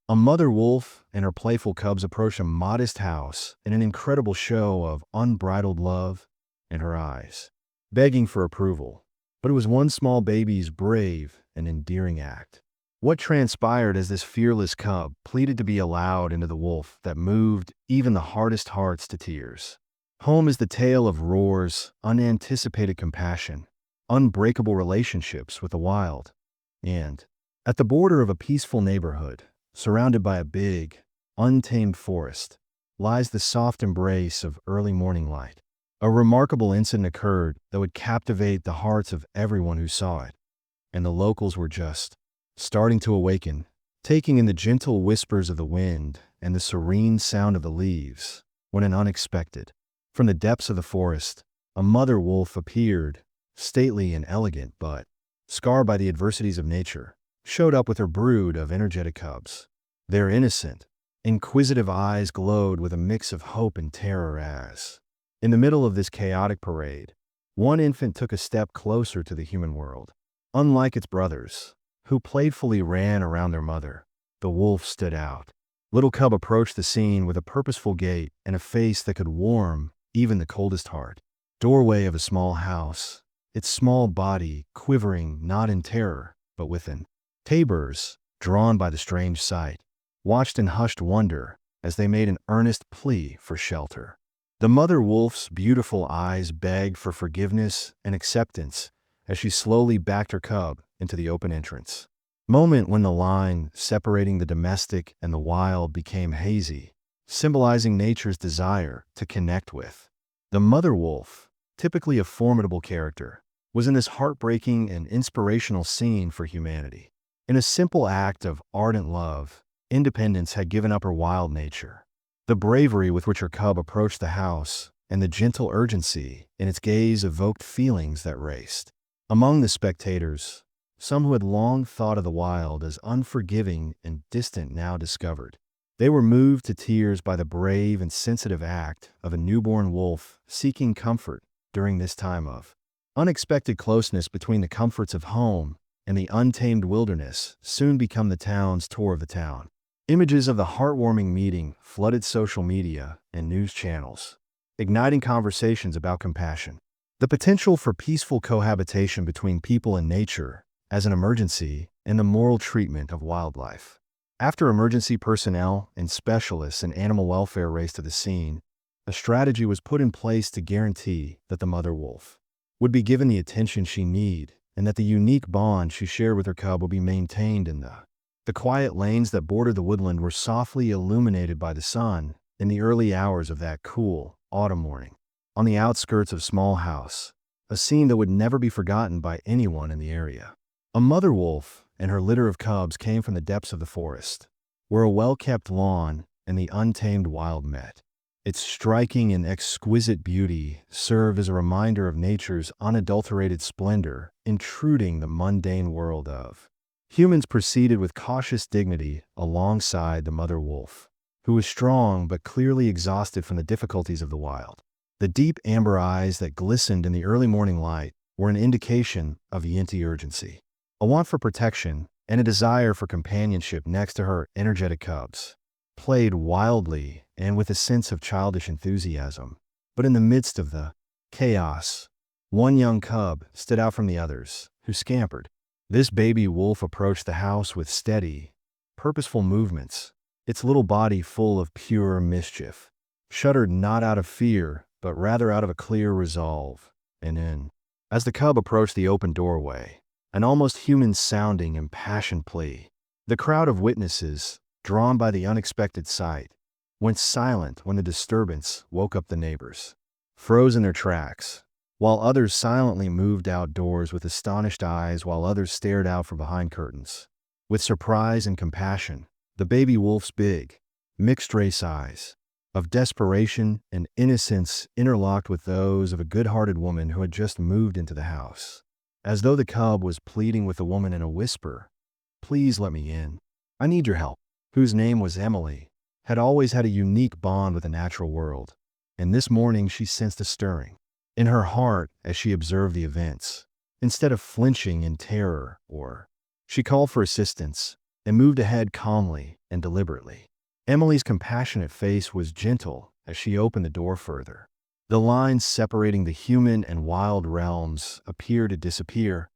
A mother wolf and her playful cubs approach a modest house in an incredible show of unbridled love in her eyes, begging for approval. But it was one small baby's brave and endearing act. What transpired as this fearless cub pleaded to be allowed into the wolf that moved even the hardest hearts to tears. Home is the tale of roars, unanticipated compassion, unbreakable relationships with the wild. And, at the border of a peaceful neighborhood, surrounded by a big, untamed forest, lies the soft embrace of early morning light. A remarkable incident occurred that would captivate the hearts of everyone who saw it, and the locals were just starting to awaken, taking in the gentle whispers of the wind and the serene sound of the leaves, when an unexpected, from the depths of the forest, a mother wolf appeared, stately and elegant but, scarred by the adversities of nature, showed up with her brood of energetic cubs. Their innocent, inquisitive eyes glowed with a mix of hope and terror as, in the middle of this chaotic parade, one infant took a step closer to the human world. Unlike its brothers, who playfully ran around their mother, the wolf stood out. Little cub approached the scene with a purposeful gait and a face that could warm even the coldest heart. Doorway of a small house, its small body quivering not in terror, but within. Tabors, drawn by the strange sight, watched in hushed wonder as they made an earnest plea for shelter. The mother wolf's beautiful eyes begged for forgiveness and acceptance as she slowly backed her cub into the open entrance. Moment when the line separating the domestic and the wild became hazy, symbolizing nature's desire to connect with. The mother wolf, typically a formidable character, was in this heartbreaking and inspirational scene for humanity. In a simple act of ardent love, Independence had given up her wild nature. The bravery with which her cub approached the house and the gentle urgency in its gaze evoked feelings that raced. Among the spectators, some who had long thought of the wild as unforgiving and distant now discovered. They were moved to tears by the brave and sensitive act of a newborn wolf seeking comfort during this time of unexpected closeness between the comforts of home and the untamed wilderness soon become the town's tour of the town. Images of the heartwarming meeting flooded social media and news channels, igniting conversations about compassion. The potential for peaceful cohabitation between people and nature as an emergency and the moral treatment of wildlife. After emergency personnel and specialists in animal welfare raced to the scene, a strategy was put in place to guarantee that the mother wolf would be given the attention she needed and that the unique bond she shared with her cub would be maintained in the quiet lanes that bordered the woodland were softly illuminated by the sun in the early hours of that cool autumn morning. On the outskirts of Small House, a scene that would never be forgotten by anyone in the area. A mother wolf and her litter of cubs came from the depths of the forest, where a well-kept lawn and the untamed wild met. Its striking and exquisite beauty served as a reminder of nature's unadulterated splendor, intruding the mundane world of. Humans proceeded with cautious dignity alongside the mother wolf, who was strong but clearly exhausted from the difficulties of the wild. The deep amber eyes that glistened in the early morning light were an indication of Yinti urgency, a want for protection and a desire for companionship next to her energetic cubs. Played wildly and with a sense of childish enthusiasm. But in the midst of the chaos, one young cub stood out from the others, who scampered. This baby wolf approached the house with steady, purposeful movements, its little body full of pure mischief. Shuddered not out of fear, but rather out of a clear resolve. And as the cub approached the open doorway, an almost human-sounding impassioned plea. The crowd of witnesses, drawn by the unexpected sight, went silent when the disturbance woke up the neighbors, froze in their tracks, while others silently moved outdoors with astonished eyes while others stared out from behind curtains. With surprise and compassion, the baby wolf's big, mixed-race eyes, of desperation and innocence interlocked with those of a good-hearted woman who had just moved into the house. As though the cub was pleading with the woman in a whisper, "Please let me in. I need your help," whose name was Emily, had always had a unique bond with the natural world, and this morning she sensed a stirring in her heart as she observed the events. Instead of flinching in terror she called for assistance, and moved ahead calmly and deliberately. Emily's compassionate face was gentle as she opened the door further. The lines separating the human and wild realms appeared to disappear,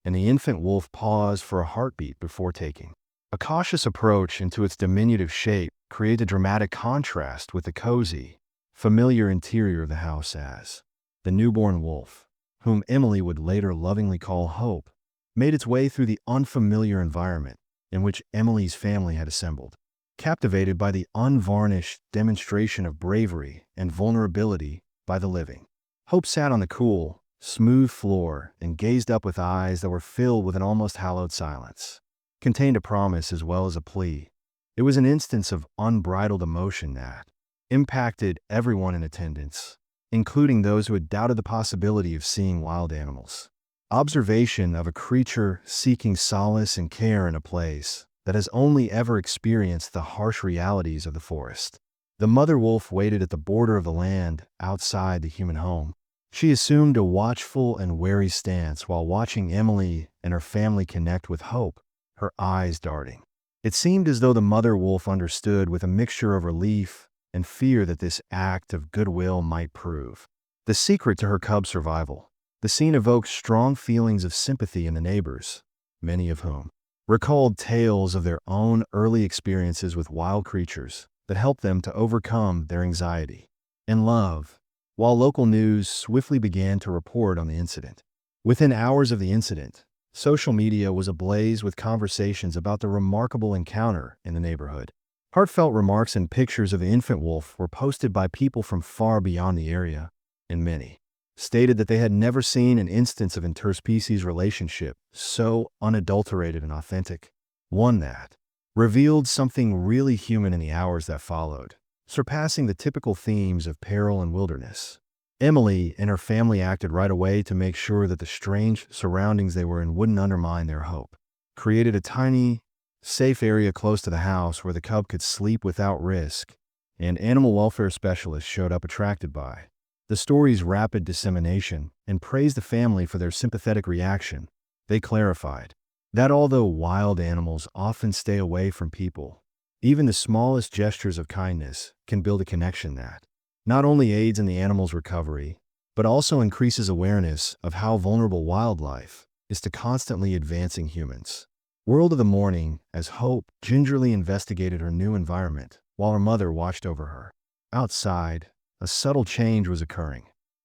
and the infant wolf paused for a heartbeat before taking. A cautious approach into its diminutive shape created a dramatic contrast with the cozy, familiar interior of the house as the newborn wolf, whom Emily would later lovingly call Hope, made its way through the unfamiliar environment in which Emily's family had assembled. Captivated by the unvarnished demonstration of bravery and vulnerability by the living, Hope sat on the cool, smooth floor and gazed up with eyes that were filled with an almost hallowed silence. Contained a promise as well as a plea. It was an instance of unbridled emotion that impacted everyone in attendance, including those who had doubted the possibility of seeing wild animals. Observation of a creature seeking solace and care in a place that has only ever experienced the harsh realities of the forest. The mother wolf waited at the border of the land outside the human home. She assumed a watchful and wary stance while watching Emily and her family connect with Hope, her eyes darting. It seemed as though the mother wolf understood with a mixture of relief and fear that this act of goodwill might prove the secret to her cub's survival. The scene evoked strong feelings of sympathy in the neighbors, many of whom recalled tales of their own early experiences with wild creatures that helped them to overcome their anxiety and love, while local news swiftly began to report on the incident. Within hours of the incident, social media was ablaze with conversations about the remarkable encounter in the neighborhood. Heartfelt remarks and pictures of the infant wolf were posted by people from far beyond the area, and many stated that they had never seen an instance of interspecies relationship so unadulterated and authentic. One that revealed something really human in the hours that followed, surpassing the typical themes of peril and wilderness. Emily and her family acted right away to make sure that the strange surroundings they were in wouldn't undermine their hope. Created a tiny, safe area close to the house where the cub could sleep without risk, and animal welfare specialists showed up attracted by the story's rapid dissemination and praised the family for their sympathetic reaction. They clarified that although wild animals often stay away from people, even the smallest gestures of kindness can build a connection that not only aids in the animal's recovery, but also increases awareness of how vulnerable wildlife is to constantly advancing humans. World of the morning, as Hope gingerly investigated her new environment while her mother watched over her. Outside, a subtle change was occurring.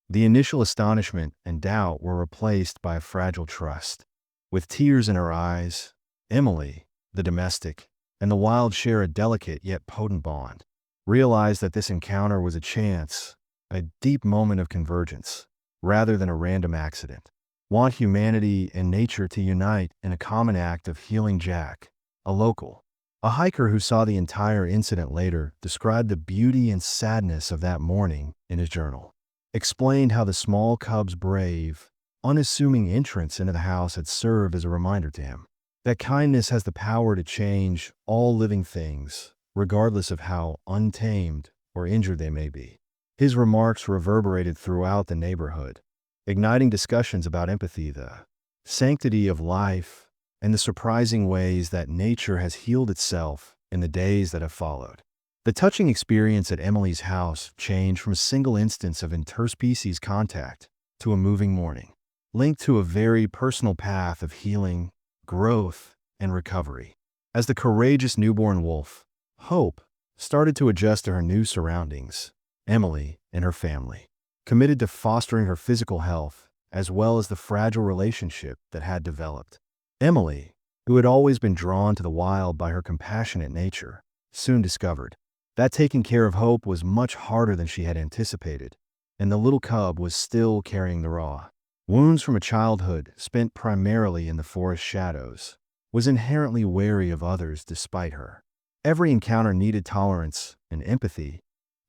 The initial astonishment and doubt were replaced by a fragile trust. With tears in her eyes, Emily, the domestic, and the wild share a delicate yet potent bond. Realized that this encounter was a chance, a deep moment of convergence, rather than a random accident. Want humanity and nature to unite in a common act of healing. Jack, a local, a hiker who saw the entire incident later, described the beauty and sadness of that morning in his journal. Explained how the small cub's brave, unassuming entrance into the house had served as a reminder to him that kindness has the power to change all living things, regardless of how untamed or injured they may be. His remarks reverberated throughout the neighborhood, igniting discussions about empathy, the sanctity of life, and the surprising ways that nature has healed itself in the days that have followed. The touching experience at Emily's house changed from a single instance of interspecies contact to a moving morning, linked to a very personal path of healing, growth, and recovery. As the courageous newborn wolf, Hope, started to adjust to her new surroundings, Emily and her family committed to fostering her physical health as well as the fragile relationship that had developed. Emily, who had always been drawn to the wild by her compassionate nature, soon discovered that taking care of Hope was much harder than she had anticipated, and the little cub was still carrying the raw wounds from a childhood spent primarily in the forest shadows, was inherently wary of others despite her. Every encounter needed tolerance and empathy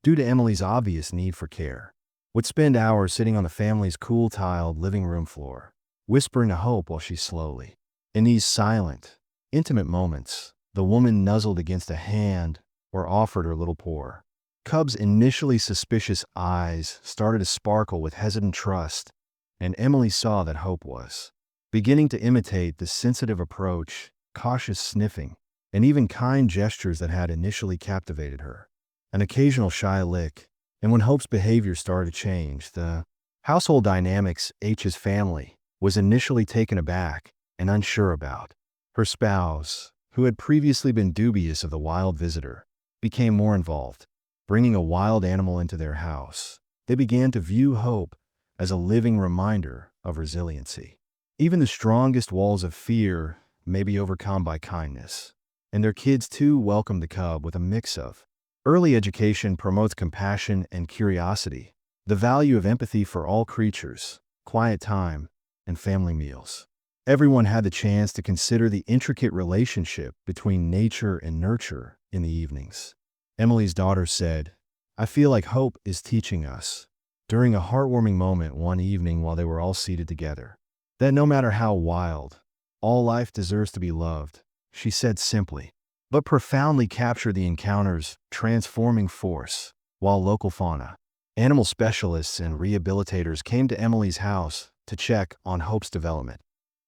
due to Emily's obvious need for care. Would spend hours sitting on the family's cool tiled living room floor, whispering to Hope while she slowly. In these silent, intimate moments, the woman nuzzled against a hand or offered her little paw. Cub's initially suspicious eyes started to sparkle with hesitant trust, and Emily saw that Hope was beginning to imitate the sensitive approach, cautious sniffing, and even kind gestures that had initially captivated her. An occasional shy lick, and when Hope's behavior started to change, the household dynamics H's family was initially taken aback and unsure about. Her spouse, who had previously been dubious of the wild visitor, became more involved, bringing a wild animal into their house. They began to view Hope as a living reminder of resiliency. Even the strongest walls of fear may be overcome by kindness. And their kids too welcomed the cub with a mix of early education promotes compassion and curiosity, the value of empathy for all creatures, quiet time, and family meals. Everyone had the chance to consider the intricate relationship between nature and nurture in the evenings. Emily's daughter said, "I feel like Hope is teaching us," during a heartwarming moment one evening while they were all seated together, that no matter how wild, all life deserves to be loved. She said simply, but profoundly captured the encounter's transforming force. While local fauna, animal specialists and rehabilitators came to Emily's house to check on Hope's development.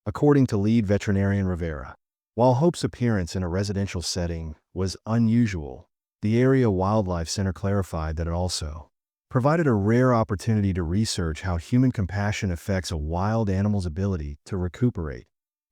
According to lead veterinarian Rivera, while Hope's appearance in a residential setting was unusual, the area wildlife center clarified that it also provided a rare opportunity to research how human compassion affects a wild animal's ability to recuperate.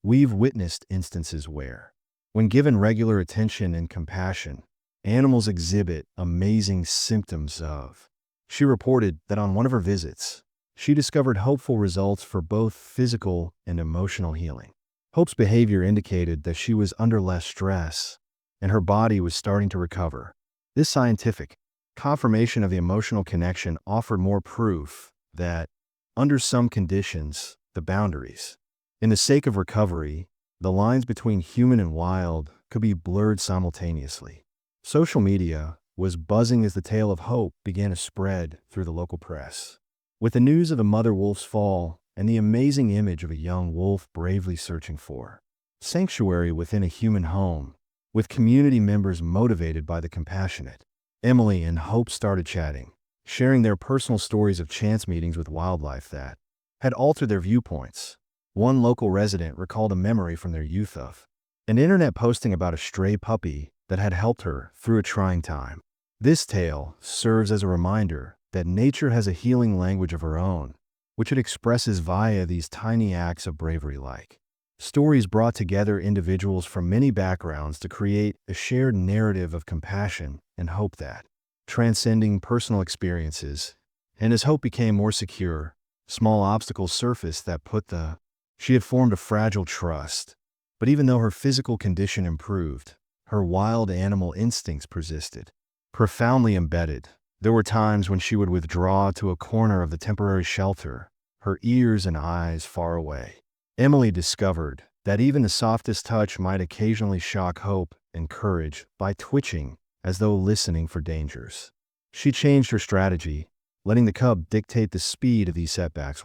We've witnessed instances where, when given regular attention and compassion, animals exhibit amazing symptoms of. She reported that on one of her visits, she discovered hopeful results for both physical and emotional healing. Hope's behavior indicated that she was under less stress, and her body was starting to recover. This scientific confirmation of the emotional connection offered more proof that, under some conditions, the boundaries, in the sake of recovery, the lines between human and wild could be blurred simultaneously. Social media was buzzing as the tale of Hope began to spread through the local press. With the news of the mother wolf's fall and the amazing image of a young wolf bravely searching for sanctuary within a human home, with community members motivated by the compassionate, Emily and Hope started chatting, sharing their personal stories of chance meetings with wildlife that had altered their viewpoints. One local resident recalled a memory from their youth of an internet posting about a stray puppy that had helped her through a trying time. This tale serves as a reminder that nature has a healing language of her own, which it expresses via these tiny acts of bravery. Like stories brought together individuals from many backgrounds to create a shared narrative of compassion and hope that, transcending personal experiences, and as Hope became more secure, small obstacles surfaced that she had formed a fragile trust. But even though her physical condition improved, her wild animal instincts persisted. Profoundly embedded, there were times when she would withdraw to a corner of the temporary shelter, her ears and eyes far away. Emily discovered that even the softest touch might occasionally shock Hope and courage by twitching as though listening for dangers. She changed her strategy, letting the cub dictate the speed of these setbacks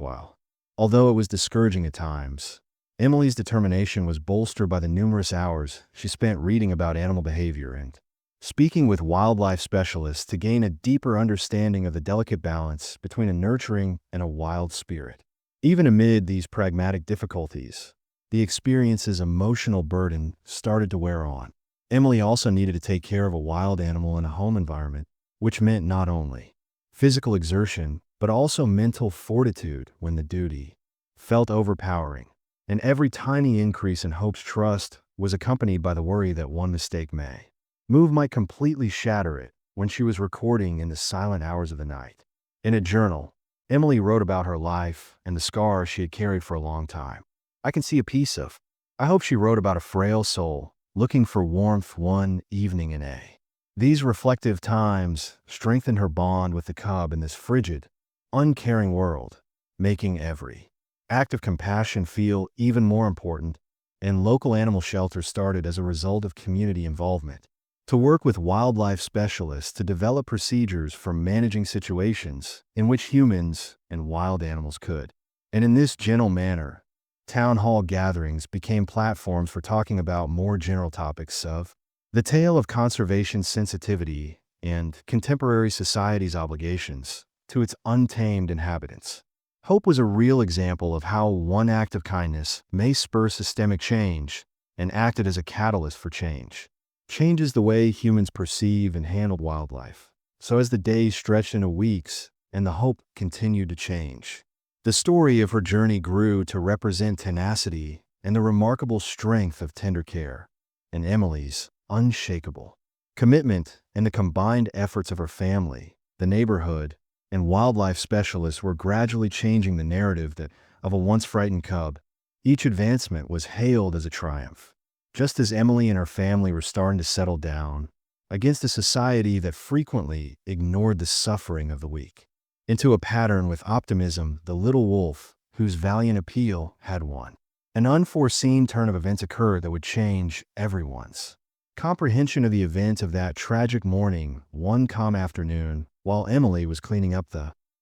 although it was discouraging at times, Emily's determination was bolstered by the numerous hours she spent reading about animal behavior and speaking with wildlife specialists to gain a deeper understanding of the delicate balance between a nurturing and a wild spirit. Even amid these pragmatic difficulties, the experience's emotional burden started to wear on. Emily also needed to take care of a wild animal in a home environment, which meant not only physical exertion, but also mental fortitude when the duty felt overpowering. And every tiny increase in Hope's trust was accompanied by the worry that one mistake might completely shatter it. When she was recording in the silent hours of the night, in a journal, Emily wrote about her life and the scars she had carried for a long time. I can see a piece of. I hope she wrote about a frail soul looking for warmth one evening in a. These reflective times strengthened her bond with the cub in this frigid, uncaring world, making every act of compassion feel even more important, and local animal shelters started as a result of community involvement to work with wildlife specialists to develop procedures for managing situations in which humans and wild animals could. And in this gentle manner, town hall gatherings became platforms for talking about more general topics of the tale of conservation sensitivity and contemporary society's obligations to its untamed inhabitants. Hope was a real example of how one act of kindness may spur systemic change and acted as a catalyst for change. changes the way humans perceive and handle wildlife. So as the days stretched into weeks and the hope continued to change, the story of her journey grew to represent tenacity and the remarkable strength of tender care, and Emily's unshakable commitment and the combined efforts of her family, the neighborhood, and wildlife specialists were gradually changing the narrative that of a once frightened cub. Each advancement was hailed as a triumph, just as Emily and her family were starting to settle down against a society that frequently ignored the suffering of the weak. Into a pattern with optimism, the little wolf, whose valiant appeal had won. An unforeseen turn of events occurred that would change everyone's comprehension of the event of that tragic morning. One calm afternoon, while Emily was cleaning up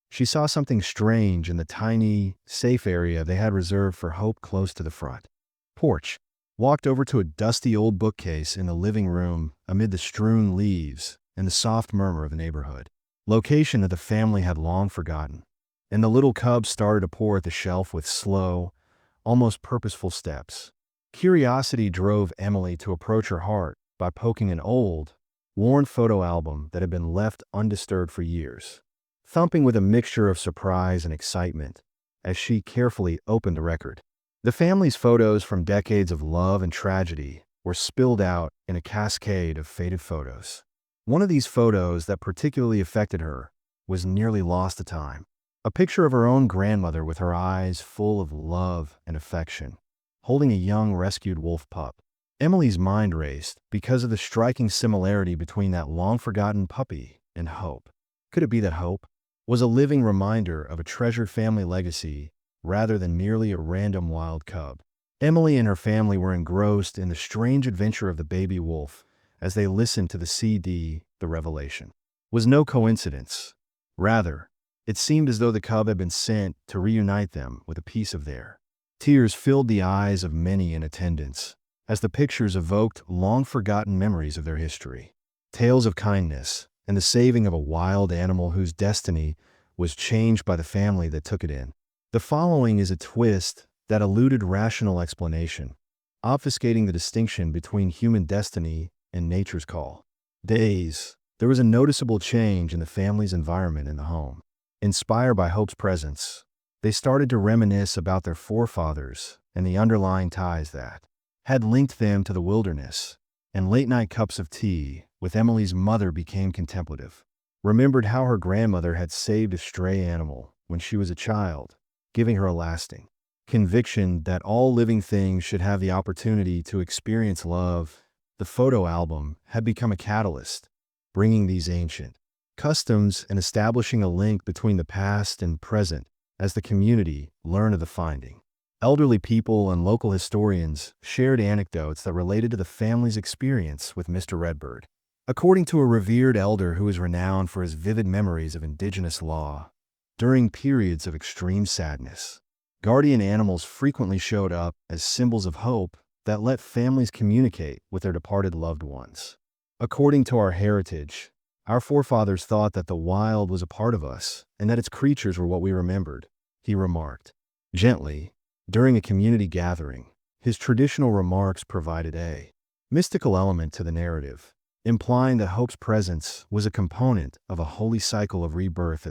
she saw something strange in the tiny, safe area they had reserved for Hope close to the front porch. Walked over to a dusty old bookcase in the living room amid the strewn leaves and the soft murmur of the neighborhood. Location that the family had long forgotten. And the little cub started to pour at the shelf with slow, almost purposeful steps. Curiosity drove Emily to approach her heart by poking an old, worn photo album that had been left undisturbed for years, thumping with a mixture of surprise and excitement as she carefully opened the record. The family's photos from decades of love and tragedy were spilled out in a cascade of faded photos. One of these photos that particularly affected her was nearly lost to time. A picture of her own grandmother with her eyes full of love and affection, holding a young rescued wolf pup. Emily's mind raced because of the striking similarity between that long-forgotten puppy and Hope. Could it be that Hope was a living reminder of a treasured family legacy rather than merely a random wild cub? Emily and her family were engrossed in the strange adventure of the baby wolf as they listened to the CD. The revelation was no coincidence. Rather, it seemed as though the cub had been sent to reunite them with a piece of their. Tears filled the eyes of many in attendance as the pictures evoked long-forgotten memories of their history. Tales of kindness and the saving of a wild animal whose destiny was changed by the family that took it in. The following is a twist that eluded rational explanation, obfuscating the distinction between human destiny and nature's call. There was a noticeable change in the family's environment in the home. Inspired by Hope's presence, they started to reminisce about their forefathers and the underlying ties that had linked them to the wilderness, and late-night cups of tea with Emily's mother became contemplative. Remembered how her grandmother had saved a stray animal when she was a child, giving her a lasting conviction that all living things should have the opportunity to experience love. The photo album had become a catalyst, bringing these ancient customs and establishing a link between the past and present as the community learned of the finding. Elderly people and local historians shared anecdotes that related to the family's experience with Mr. Redbird. According to a revered elder who is renowned for his vivid memories of indigenous law, during periods of extreme sadness, guardian animals frequently showed up as symbols of hope that let families communicate with their departed loved ones. According to our heritage, our forefathers thought that the wild was a part of us and that its creatures were what we remembered, he remarked gently. During a community gathering, his traditional remarks provided a mystical element to the narrative, implying that Hope's presence was a component of a holy cycle of rebirth.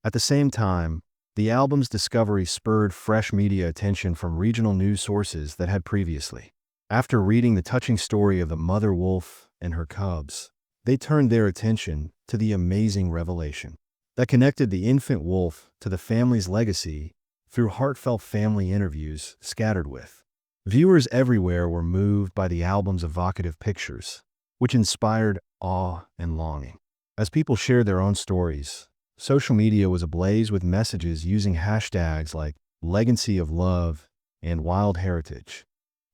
At the same time, the album's discovery spurred fresh media attention from regional news sources that had previously. After reading the touching story of the mother wolf and her cubs, they turned their attention to the amazing revelation that connected the infant wolf to the family's legacy through heartfelt family interviews scattered with. Viewers everywhere were moved by the album's evocative pictures, which inspired awe and longing. As people shared their own stories, social media was ablaze with messages using hashtags like legacy of love and wild heritage.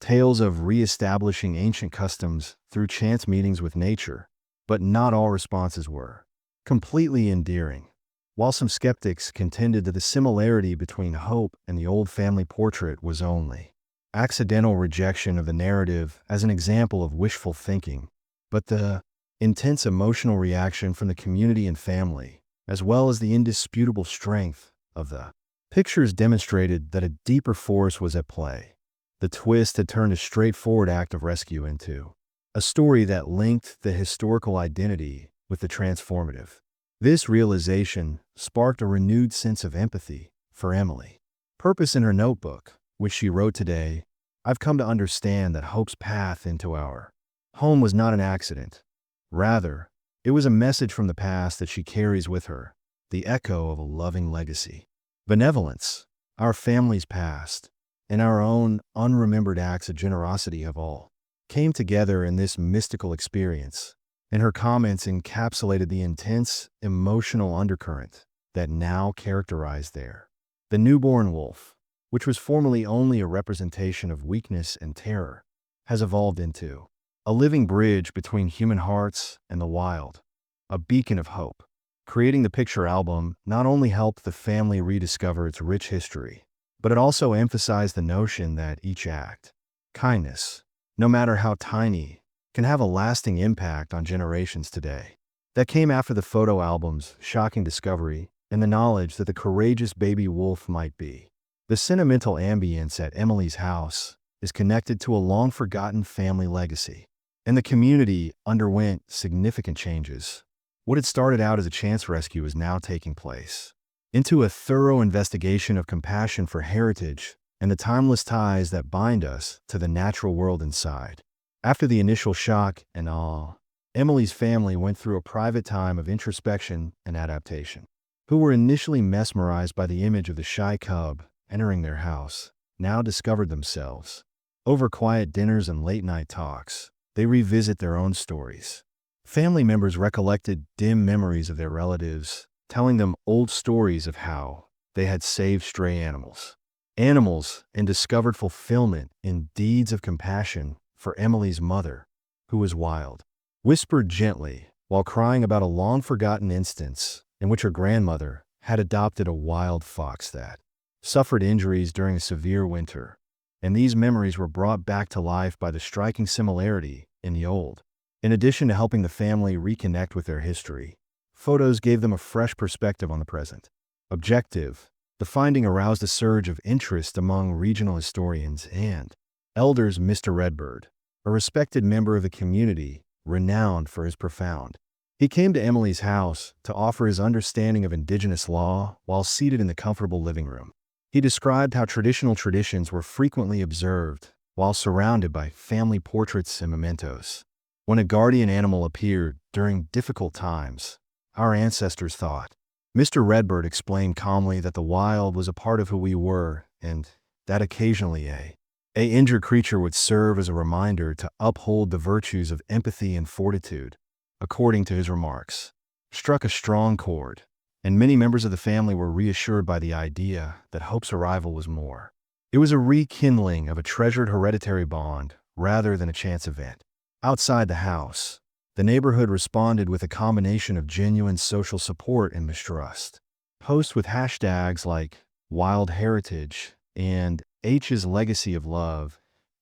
Tales of re-establishing ancient customs through chance meetings with nature, but not all responses were completely endearing. While some skeptics contended that the similarity between Hope and the old family portrait was only accidental rejection of the narrative as an example of wishful thinking, but the intense emotional reaction from the community and family, as well as the indisputable strength of the pictures, demonstrated that a deeper force was at play. The twist had turned a straightforward act of rescue into a story that linked the historical identity with the transformative. This realization sparked a renewed sense of empathy for Emily. Purpose in her notebook, which she wrote today, I've come to understand that Hope's path into our home was not an accident. Rather, it was a message from the past that she carries with her, the echo of a loving legacy. Benevolence, our family's past, and our own unremembered acts of generosity have all came together in this mystical experience, and her comments encapsulated the intense emotional undercurrent that now characterized the newborn wolf, which was formerly only a representation of weakness and terror, has evolved into a living bridge between human hearts and the wild, a beacon of hope. Creating the picture album not only helped the family rediscover its rich history, but it also emphasized the notion that each act, kindness, no matter how tiny, can have a lasting impact on generations today. That came after the photo album's shocking discovery and the knowledge that the courageous baby wolf might be. The sentimental ambience at Emily's house is connected to a long-forgotten family legacy, and the community underwent significant changes. What had started out as a chance rescue is now taking place into a thorough investigation of compassion for heritage and the timeless ties that bind us to the natural world inside. After the initial shock and awe, Emily's family went through a private time of introspection and adaptation. Who were initially mesmerized by the image of the shy cub entering their house, now discovered themselves. Over quiet dinners and late-night talks, they revisit their own stories. Family members recollected dim memories of their relatives, telling them old stories of how they had saved stray animals, and discovered fulfillment in deeds of compassion for Emily's mother, who was wild. Whispered gently while crying about a long-forgotten instance in which her grandmother had adopted a wild fox that suffered injuries during a severe winter, and these memories were brought back to life by the striking similarity in the old. In addition to helping the family reconnect with their history, photos gave them a fresh perspective on the present. Objective, the finding aroused a surge of interest among regional historians and elders. Mr. Redbird, a respected member of the community, renowned for his profound. He came to Emily's house to offer his understanding of indigenous law while seated in the comfortable living room. He described how traditional traditions were frequently observed while surrounded by family portraits and mementos. When a guardian animal appeared during difficult times, our ancestors thought. Mr. Redbird explained calmly that the wild was a part of who we were and that occasionally a injured creature would serve as a reminder to uphold the virtues of empathy and fortitude. According to his remarks, struck a strong chord, and many members of the family were reassured by the idea that Hope's arrival was more. It was a rekindling of a treasured hereditary bond rather than a chance event. Outside the house, the neighborhood responded with a combination of genuine social support and mistrust. Posts with hashtags like Wild Heritage and H's Legacy of Love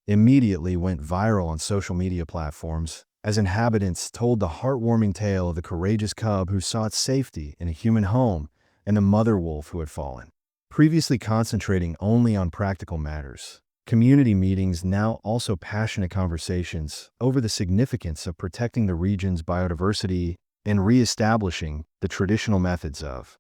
immediately went viral on social media platforms as inhabitants told the heartwarming tale of the courageous cub who sought safety in a human home and the mother wolf who had fallen. Previously concentrating only on practical matters, community meetings now also passionate conversations over the significance of protecting the region's biodiversity and reestablishing the traditional methods of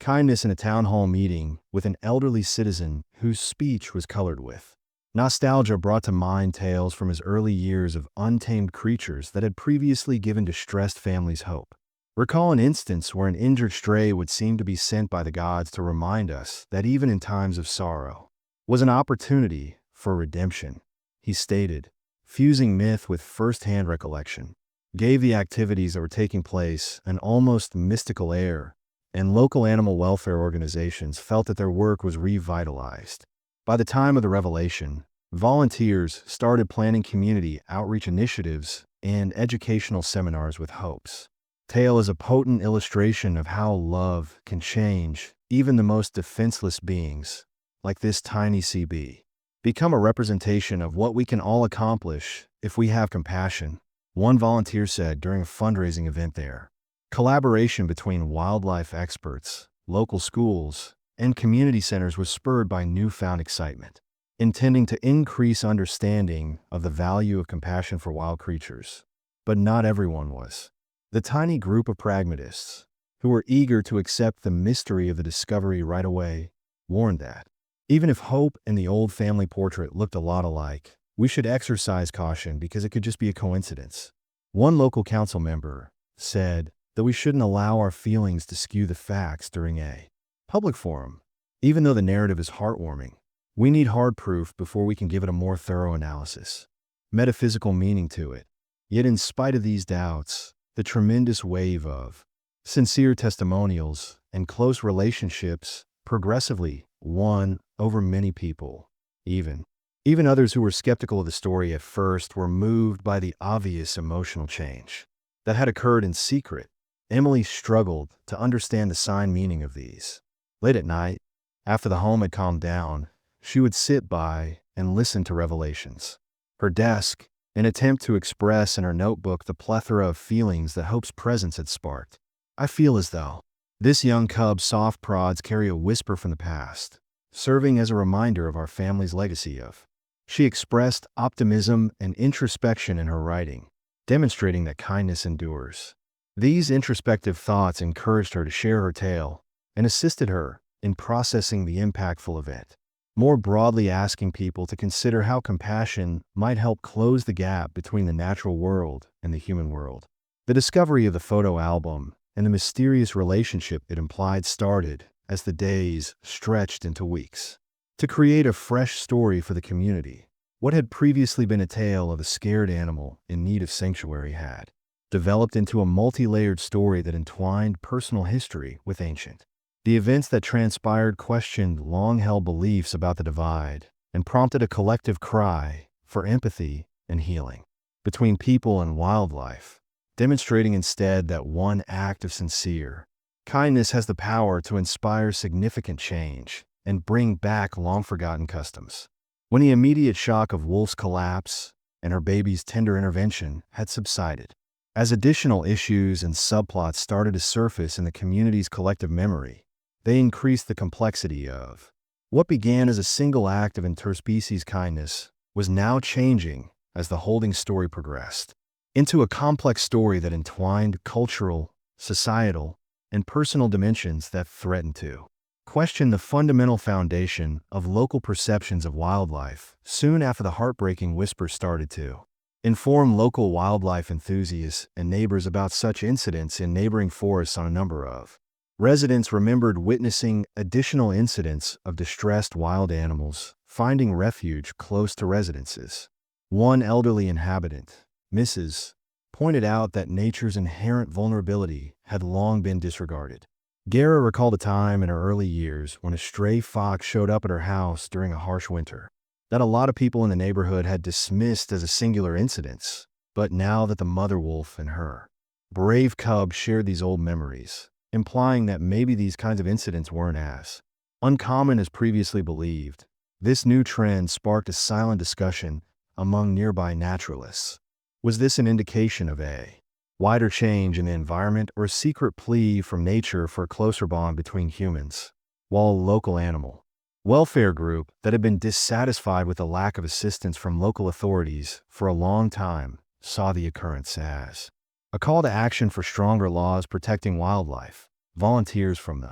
kindness. In a town hall meeting with an elderly citizen whose speech was colored with nostalgia brought to mind tales from his early years of untamed creatures that had previously given distressed families hope. Recall an instance where an injured stray would seem to be sent by the gods to remind us that even in times of sorrow was an opportunity for redemption, he stated, fusing myth with first-hand recollection, gave the activities that were taking place an almost mystical air, and local animal welfare organizations felt that their work was revitalized. By the time of the revelation, volunteers started planning community outreach initiatives and educational seminars with Hope's tale is a potent illustration of how love can change even the most defenseless beings, like this tiny CB, become a representation of what we can all accomplish if we have compassion, one volunteer said during a fundraising event there. Collaboration between wildlife experts, local schools, and community centers was spurred by newfound excitement. intending to increase understanding of the value of compassion for wild creatures. But not everyone was. The tiny group of pragmatists, who were eager to accept the mystery of the discovery right away, warned that, even if Hope and the old family portrait looked a lot alike, we should exercise caution because it could just be a coincidence. One local council member said that we shouldn't allow our feelings to skew the facts during a public forum. Even though the narrative is heartwarming, we need hard proof before we can give it a more thorough analysis, metaphysical meaning to it. Yet in spite of these doubts, the tremendous wave of sincere testimonials and close relationships progressively won over many people. Even others who were skeptical of the story at first were moved by the obvious emotional change that had occurred in secret. Emily struggled to understand the sign meaning of these. Late at night, after the home had calmed down, she would sit by and listen to revelations. Her desk, an attempt to express in her notebook the plethora of feelings that Hope's presence had sparked. I feel as though this young cub's soft prods carry a whisper from the past, serving as a reminder of our family's legacy of. She expressed optimism and introspection in her writing, demonstrating that kindness endures. These introspective thoughts encouraged her to share her tale and assisted her in processing the impactful event, more broadly asking people to consider how compassion might help close the gap between the natural world and the human world. The discovery of the photo album and the mysterious relationship it implied started as the days stretched into weeks. To create a fresh story for the community, what had previously been a tale of a scared animal in need of sanctuary had developed into a multi-layered story that entwined personal history with ancient. The events that transpired questioned long-held beliefs about the divide and prompted a collective cry for empathy and healing between people and wildlife, demonstrating instead that one act of sincere kindness has the power to inspire significant change and bring back long-forgotten customs. When the immediate shock of Wolf's collapse and her baby's tender intervention had subsided, as additional issues and subplots started to surface in the community's collective memory, they increased the complexity of what began as a single act of interspecies kindness was now changing as the holding story progressed into a complex story that entwined cultural, societal, and personal dimensions that threatened to question the fundamental foundation of local perceptions of wildlife. Soon after the heartbreaking whisper started to inform local wildlife enthusiasts and neighbors about such incidents in neighboring forests on a number of residents remembered witnessing additional incidents of distressed wild animals finding refuge close to residences. One elderly inhabitant, Mrs., pointed out that nature's inherent vulnerability had long been disregarded. Gara recalled a time in her early years when a stray fox showed up at her house during a harsh winter that a lot of people in the neighborhood had dismissed as a singular incident. But now that the mother wolf and her brave cub shared these old memories, implying that maybe these kinds of incidents weren't as uncommon as previously believed, this new trend sparked a silent discussion among nearby naturalists. Was this an indication of a wider change in the environment or a secret plea from nature for a closer bond between humans? While a local animal welfare group that had been dissatisfied with the lack of assistance from local authorities for a long time saw the occurrence as a call to action for stronger laws protecting wildlife. Volunteers from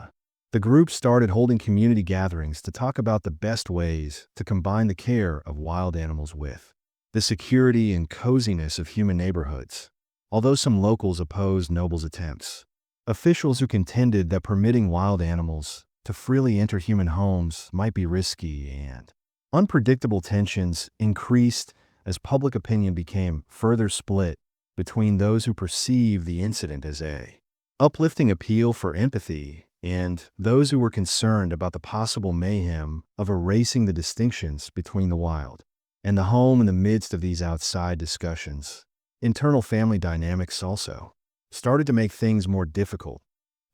the group started holding community gatherings to talk about the best ways to combine the care of wild animals with the security and coziness of human neighborhoods. Although some locals opposed Noble's attempts, officials who contended that permitting wild animals to freely enter human homes might be risky and unpredictable tensions increased as public opinion became further split between those who perceived the incident as a uplifting appeal for empathy and those who were concerned about the possible mayhem of erasing the distinctions between the wild and the home. In the midst of these outside discussions, internal family dynamics also started to make things more difficult.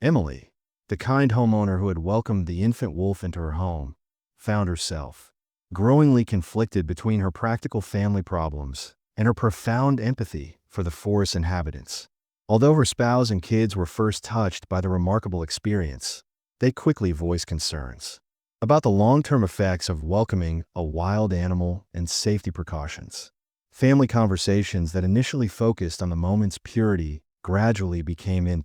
Emily, the kind homeowner who had welcomed the infant wolf into her home, found herself growingly conflicted between her practical family problems and her profound empathy for the forest inhabitants. Although her spouse and kids were first touched by the remarkable experience, they quickly voiced concerns about the long-term effects of welcoming a wild animal and safety precautions. Family conversations that initially focused on the moment's purity gradually became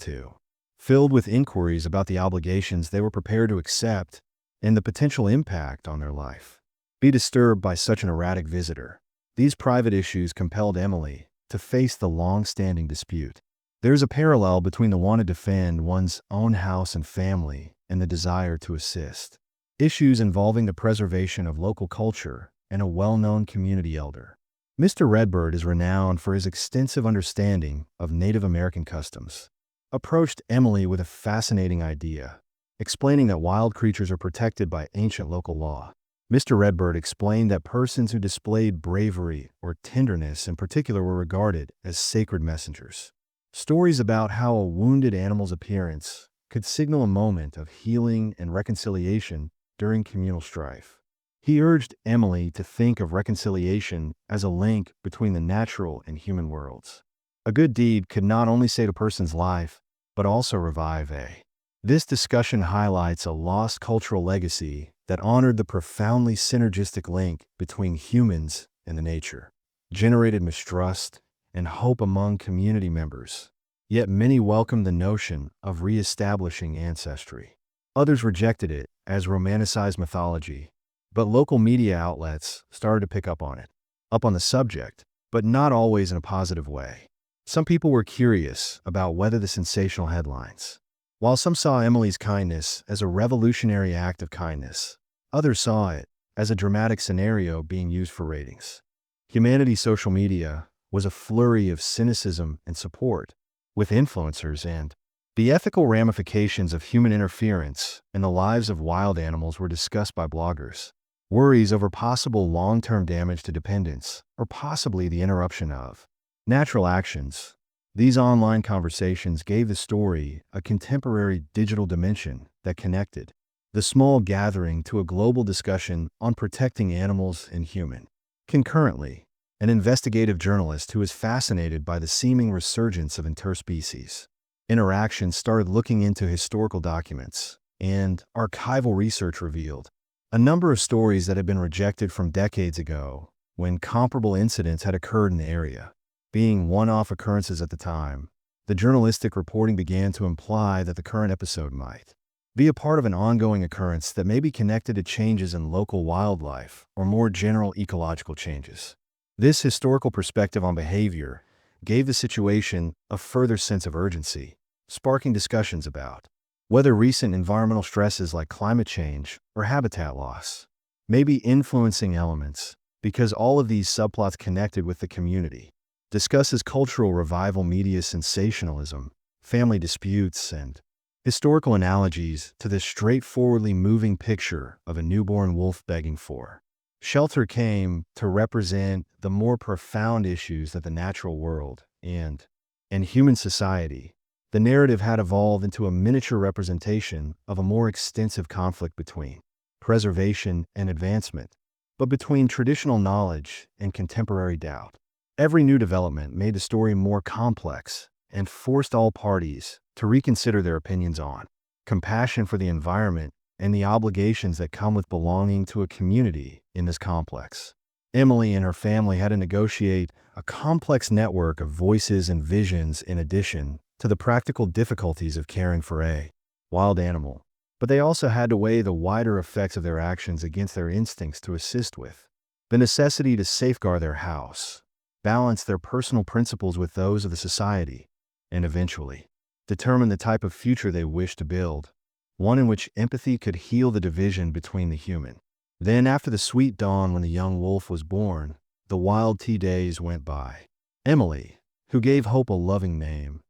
filled with inquiries about the obligations they were prepared to accept and the potential impact on their life. Be disturbed by such an erratic visitor. These private issues compelled Emily to face the long-standing dispute. There's a parallel between the want to defend one's own house and family and the desire to assist. Issues involving the preservation of local culture and a well-known community elder. Mr. Redbird is renowned for his extensive understanding of Native American customs. Approached Emily with a fascinating idea, explaining that wild creatures are protected by ancient local law. Mr. Redbird explained that persons who displayed bravery or tenderness in particular were regarded as sacred messengers. Stories about how a wounded animal's appearance could signal a moment of healing and reconciliation during communal strife. He urged Emily to think of reconciliation as a link between the natural and human worlds. A good deed could not only save a person's life, but also revive a. This discussion highlights a lost cultural legacy that honored the profoundly synergistic link between humans and the nature, generated mistrust and hope among community members. Yet many welcomed the notion of reestablishing ancestry. Others rejected it as romanticized mythology, but local media outlets started to pick up on the subject, but not always in a positive way. Some people were curious about whether the sensational headlines. While some saw Emily's kindness as a revolutionary act of kindness, others saw it as a dramatic scenario being used for ratings. Humanity's social media was a flurry of cynicism and support, with influencers and the ethical ramifications of human interference in the lives of wild animals were discussed by bloggers. Worries over possible long-term damage to dependents, or possibly the interruption of natural actions. These online conversations gave the story a contemporary digital dimension that connected the small gathering to a global discussion on protecting animals and human. Concurrently, an investigative journalist who is fascinated by the seeming resurgence of interspecies interactions started looking into historical documents, and archival research revealed a number of stories that had been rejected from decades ago when comparable incidents had occurred in the area. Being one-off occurrences at the time, the journalistic reporting began to imply that the current episode might be a part of an ongoing occurrence that may be connected to changes in local wildlife or more general ecological changes. This historical perspective on behavior gave the situation a further sense of urgency, sparking discussions about whether recent environmental stresses like climate change or habitat loss may be influencing elements, because all of these subplots connected with the community. Discusses cultural revival, media sensationalism, family disputes, and historical analogies to this straightforwardly moving picture of a newborn wolf begging for shelter came to represent the more profound issues that the natural world and human society. The narrative had evolved into a miniature representation of a more extensive conflict between preservation and advancement, but between traditional knowledge and contemporary doubt. Every new development made the story more complex and forced all parties to reconsider their opinions on compassion for the environment and the obligations that come with belonging to a community in this complex. Emily and her family had to negotiate a complex network of voices and visions in addition to the practical difficulties of caring for a wild animal, but they also had to weigh the wider effects of their actions against their instincts to assist with the necessity to safeguard their house, balance their personal principles with those of the society, and eventually determine the type of future they wished to build, one in which empathy could heal the division between the human. Then, after the sweet dawn when the young wolf was born, the wild tea days went by. Emily, who gave Hope a loving name,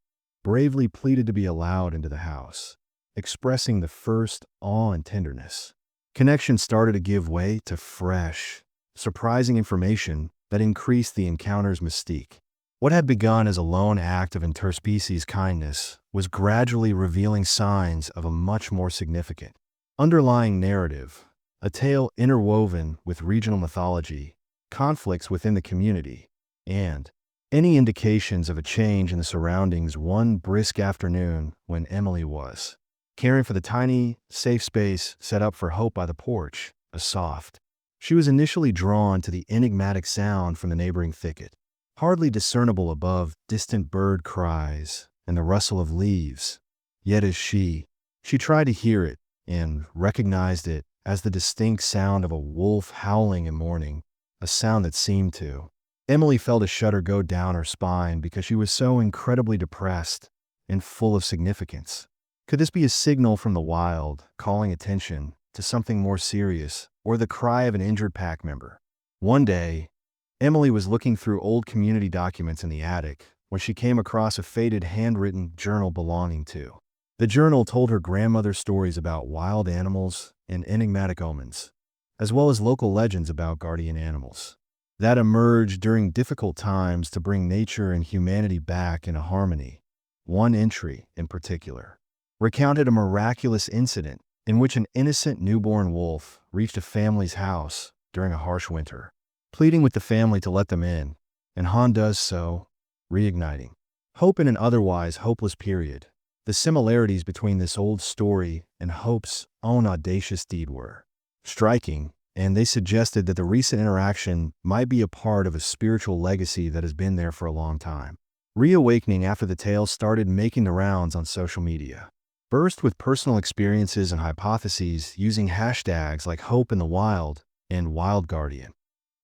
bravely pleaded to be allowed into the house, expressing the first awe and tenderness. Connection started to give way to fresh, surprising information that increased the encounter's mystique. What had begun as a lone act of interspecies kindness was gradually revealing signs of a much more significant underlying narrative, a tale interwoven with regional mythology, conflicts within the community, and any indications of a change in the surroundings. One brisk afternoon when Emily was caring for the tiny, safe space set up for Hope by the porch, a soft. She was initially drawn to the enigmatic sound from the neighboring thicket, hardly discernible above distant bird cries and the rustle of leaves. Yet as she tried to hear it and recognized it as the distinct sound of a wolf howling in mourning, a sound that seemed to. Emily felt a shudder go down her spine because she was so incredibly depressed and full of significance. Could this be a signal from the wild, calling attention to something more serious, or the cry of an injured pack member? One day, Emily was looking through old community documents in the attic when she came across a faded handwritten journal belonging to. The journal told her grandmother's stories about wild animals and enigmatic omens, as well as local legends about guardian animals that emerged during difficult times to bring nature and humanity back into harmony. One entry, in particular, recounted a miraculous incident in which an innocent newborn wolf reached a family's house during a harsh winter, pleading with the family to let them in, and Han does so, reigniting hope in an otherwise hopeless period. The similarities between this old story and Hope's own audacious deed were striking, and they suggested that the recent interaction might be a part of a spiritual legacy that has been there for a long time, reawakening after the tale started making the rounds on social media. Burst with personal experiences and hypotheses using hashtags like Hope in the Wild and Wild Guardian,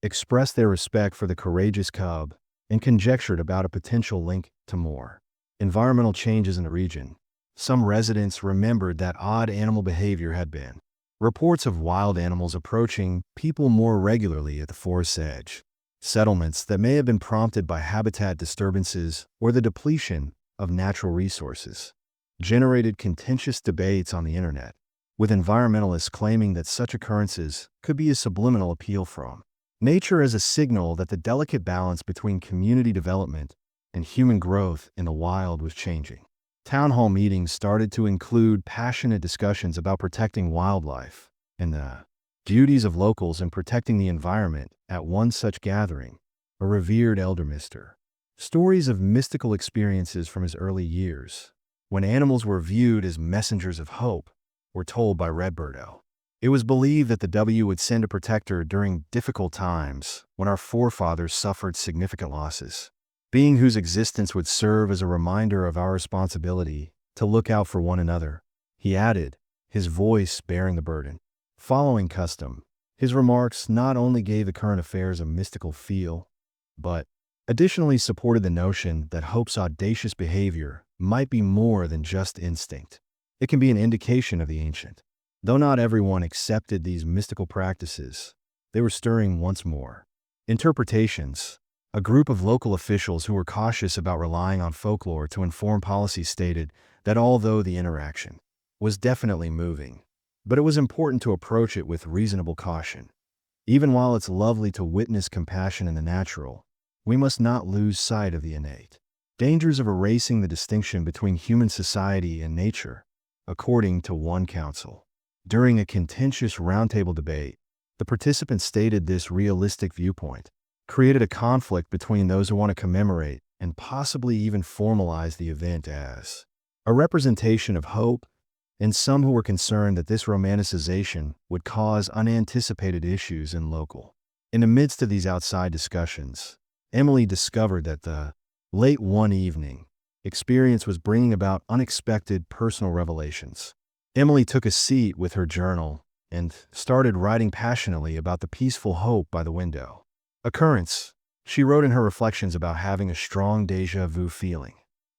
expressed their respect for the courageous cub and conjectured about a potential link to more environmental changes in the region. Some residents remembered that odd animal behavior had been reports of wild animals approaching people more regularly at the forest's edge, settlements that may have been prompted by habitat disturbances or the depletion of natural resources, generated contentious debates on the internet, with environmentalists claiming that such occurrences could be a subliminal appeal from nature as a signal that the delicate balance between community development and human growth in the wild was changing. Town hall meetings started to include passionate discussions about protecting wildlife and the duties of locals in protecting the environment. At one such gathering, a revered elder Mr. Stories of mystical experiences from his early years, when animals were viewed as messengers of hope, were told by Redbirdo. It was believed that the W would send a protector during difficult times when our forefathers suffered significant losses, being whose existence would serve as a reminder of our responsibility to look out for one another, he added, his voice bearing the burden. Following custom, his remarks not only gave the current affairs a mystical feel, but additionally supported the notion that Hope's audacious behavior might be more than just instinct. It can be an indication of the ancient. Though not everyone accepted these mystical practices, they were stirring once more interpretations. A group of local officials who were cautious about relying on folklore to inform policy stated that although the interaction was definitely moving, but it was important to approach it with reasonable caution. Even while it's lovely to witness compassion in the natural, we must not lose sight of the innate dangers of erasing the distinction between human society and nature, according to one council. During a contentious roundtable debate, the participants stated this realistic viewpoint created a conflict between those who want to commemorate and possibly even formalize the event as a representation of hope, and some who were concerned that this romanticization would cause unanticipated issues in local. In the midst of these outside discussions, Emily discovered that the late one evening experience was bringing about unexpected personal revelations. Emily took a seat with her journal and started writing passionately about the peaceful Hope by the window. Occurrence, she wrote in her reflections about having a strong déjà vu feeling.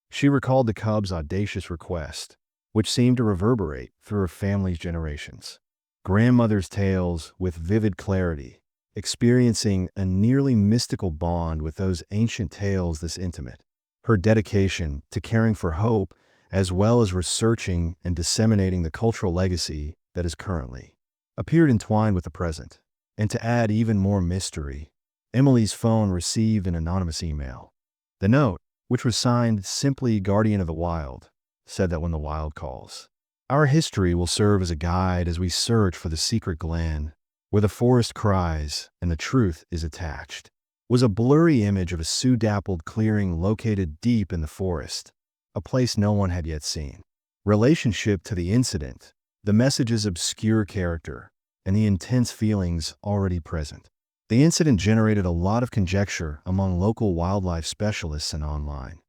She recalled the cub's audacious request, which seemed to reverberate through her family's generations. Grandmother's tales with vivid clarity, experiencing a nearly mystical bond with those ancient tales this intimate. Her dedication to caring for Hope, as well as researching and disseminating the cultural legacy that is currently appeared entwined with the present. And to add even more mystery, Emily's phone received an anonymous email. The note, which was signed simply Guardian of the Wild, said that when the wild calls, our history will serve as a guide as we search for the secret glen where the forest cries and the truth is attached. Was a blurry image of a soot-dappled clearing located deep in the forest, a place no one had yet seen. relationship to the incident, the message's obscure character, and the intense feelings already present. The incident generated a lot of conjecture among local wildlife specialists and online.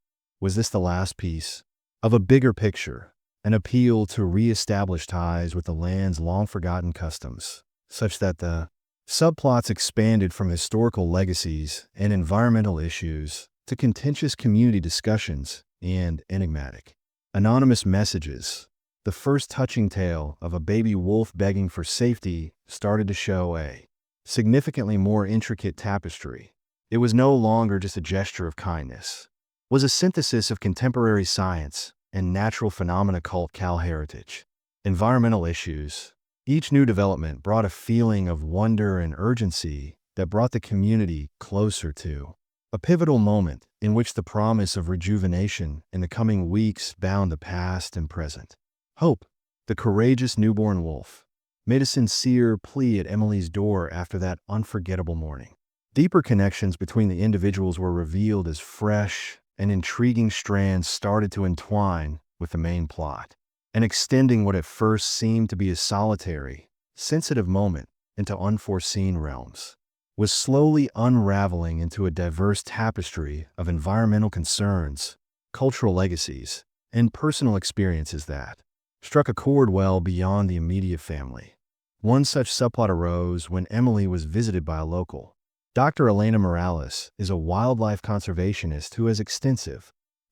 Was this the last piece of a bigger picture, an appeal to re-establish ties with the land's long-forgotten customs, such that the subplots expanded from historical legacies and environmental issues to contentious community discussions and enigmatic anonymous messages? The first touching tale of a baby wolf begging for safety started to show a significantly more intricate tapestry. It was no longer just a gesture of kindness. It was a synthesis of contemporary science and natural phenomena called Cal heritage. Environmental issues. Each new development brought a feeling of wonder and urgency that brought the community closer to a pivotal moment in which the promise of rejuvenation in the coming weeks bound the past and present. Hope, the courageous newborn wolf, made a sincere plea at Emily's door after that unforgettable morning. Deeper connections between the individuals were revealed as fresh and intriguing strands started to entwine with the main plot, and extending what at first seemed to be a solitary, sensitive moment into unforeseen realms, was slowly unraveling into a diverse tapestry of environmental concerns, cultural legacies, and personal experiences that struck a chord well beyond the immediate family. One such subplot arose when Emily was visited by a local. Dr. Elena Morales is a wildlife conservationist who has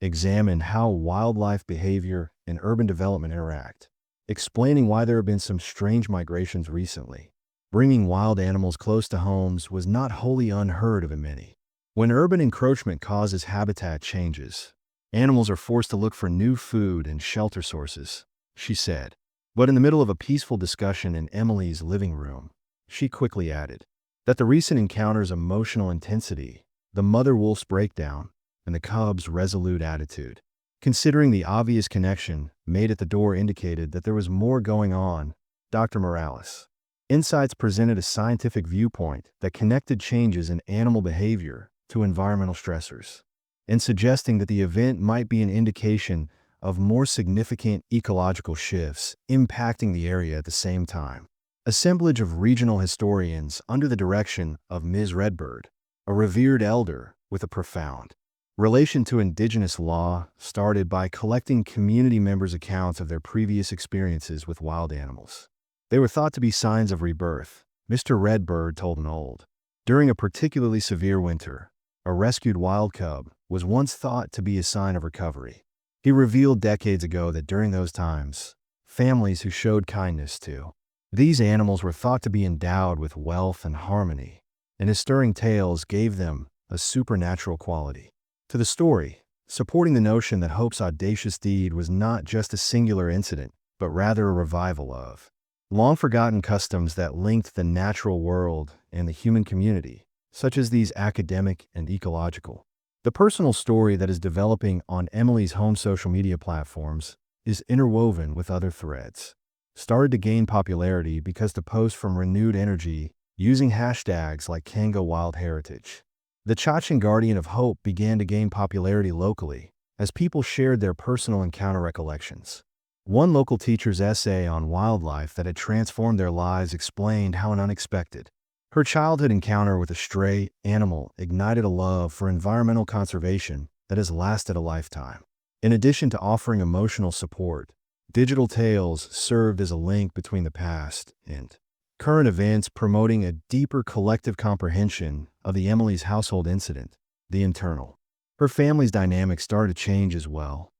examined how wildlife behavior and urban development interact, explaining why there have been some strange migrations recently. Bringing wild animals close to homes was not wholly unheard of in many. When urban encroachment causes habitat changes, animals are forced to look for new food and shelter sources, she said. But in the middle of a peaceful discussion in Emily's living room, she quickly added that the recent encounter's emotional intensity, the mother wolf's breakdown, and the cub's resolute attitude, considering the obvious connection made at the door, indicated that there was more going on. Dr. Morales' insights presented a scientific viewpoint that connected changes in animal behavior to environmental stressors, and suggesting that the event might be an indication of more significant ecological shifts impacting the area at the same time. Assemblage of regional historians under the direction of Ms. Redbird, a revered elder with a profound relation to indigenous law, started by collecting community members' accounts of their previous experiences with wild animals. They were thought to be signs of rebirth, Mr. Redbird told an old. During a particularly severe winter, a rescued wild cub was once thought to be a sign of recovery. He revealed decades ago that during those times, families who showed kindness to these animals were thought to be endowed with wealth and harmony, and his stirring tales gave them a supernatural quality to the story, supporting the notion that Hope's audacious deed was not just a singular incident, but rather a revival of long-forgotten customs that linked the natural world and the human community, such as these academic and ecological. The personal story that is developing on Emily's home social media platforms is interwoven with other threads. Started to gain popularity because the post from renewed energy using hashtags like Kango Wild Heritage. The Chachin Guardian of Hope began to gain popularity locally as people shared their personal encounter recollections. One local teacher's essay on wildlife that had transformed their lives explained how an unexpected her childhood encounter with a stray animal ignited a love for environmental conservation that has lasted a lifetime. In addition to offering emotional support, digital tales served as a link between the past and current events, promoting a deeper collective comprehension of the Emily's household incident, the internal. Her family's dynamics started to change as well.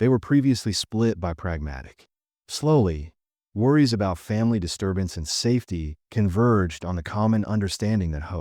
They were previously split by pragmatic. Slowly, worries about family disturbance and safety converged on the common understanding that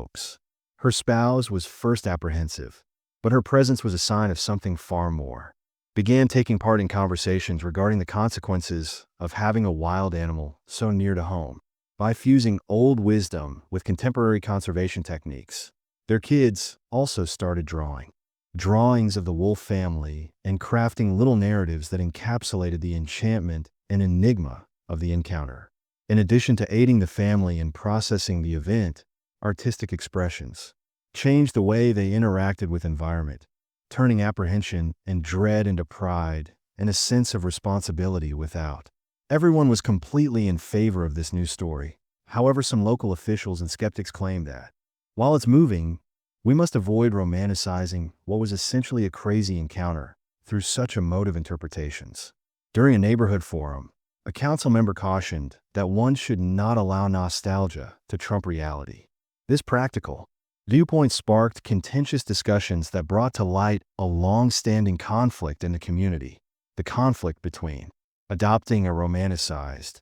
her spouse was first apprehensive, but her presence was a sign of something far more. Began taking part in conversations regarding the consequences of having a wild animal so near to home. By fusing old wisdom with contemporary conservation techniques, their kids also started drawing drawings of the wolf family and crafting little narratives that encapsulated the enchantment and enigma of the encounter. In addition to aiding the family in processing the event, artistic expressions changed the way they interacted with environment, turning apprehension and dread into pride and a sense of responsibility without. Everyone was completely in favor of this new story. However, some local officials and skeptics claimed that, while it's moving, we must avoid romanticizing what was essentially a crazy encounter through such emotive interpretations. During a neighborhood forum, a council member cautioned that one should not allow nostalgia to trump reality. This practical viewpoint sparked contentious discussions that brought to light a long-standing conflict in the community, the conflict between adopting a romanticized,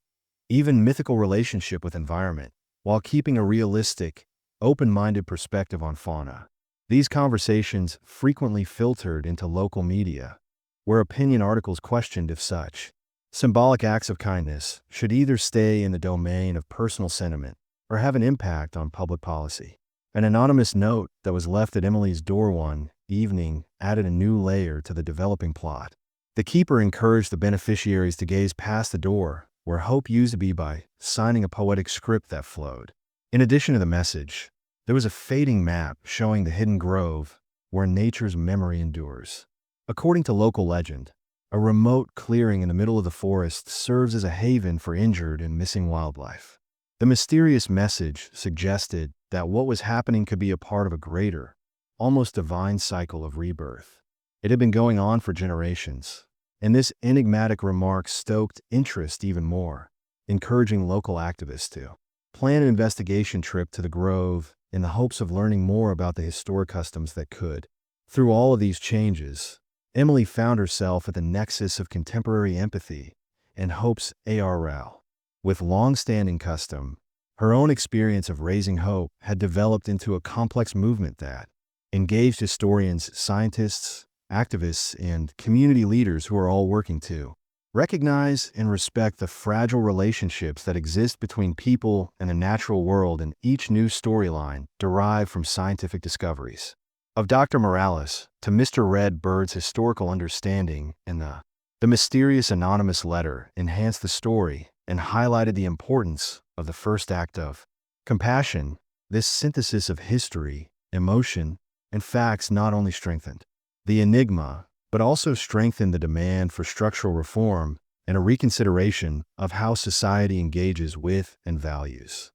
even mythical relationship with environment, while keeping a realistic, open-minded perspective on fauna. These conversations frequently filtered into local media, where opinion articles questioned if such symbolic acts of kindness should either stay in the domain of personal sentiment or have an impact on public policy. An anonymous note that was left at Emily's door one evening added a new layer to the developing plot. The keeper encouraged the beneficiaries to gaze past the door, where hope used to be, by signing a poetic script that flowed. In addition to the message, there was a fading map showing the hidden grove where nature's memory endures. According to local legend, a remote clearing in the middle of the forest serves as a haven for injured and missing wildlife. The mysterious message suggested that what was happening could be a part of a greater, almost divine cycle of rebirth. It had been going on for generations, and this enigmatic remark stoked interest even more, encouraging local activists to plan an investigation trip to the grove in the hopes of learning more about the historic customs that could. Through all of these changes, Emily found herself at the nexus of contemporary empathy and hope's ARL. With long-standing custom, her own experience of raising hope had developed into a complex movement that engaged historians, scientists, activists, and community leaders who are all working to recognize and respect the fragile relationships that exist between people and the natural world, and each new storyline derived from scientific discoveries. Of Dr. Morales to Mr. Red Bird's historical understanding, and the mysterious anonymous letter enhanced the story and highlighted the importance of the first act of compassion. This synthesis of history, emotion, and facts not only strengthened the enigma, but also strengthened the demand for structural reform and a reconsideration of how society engages with and values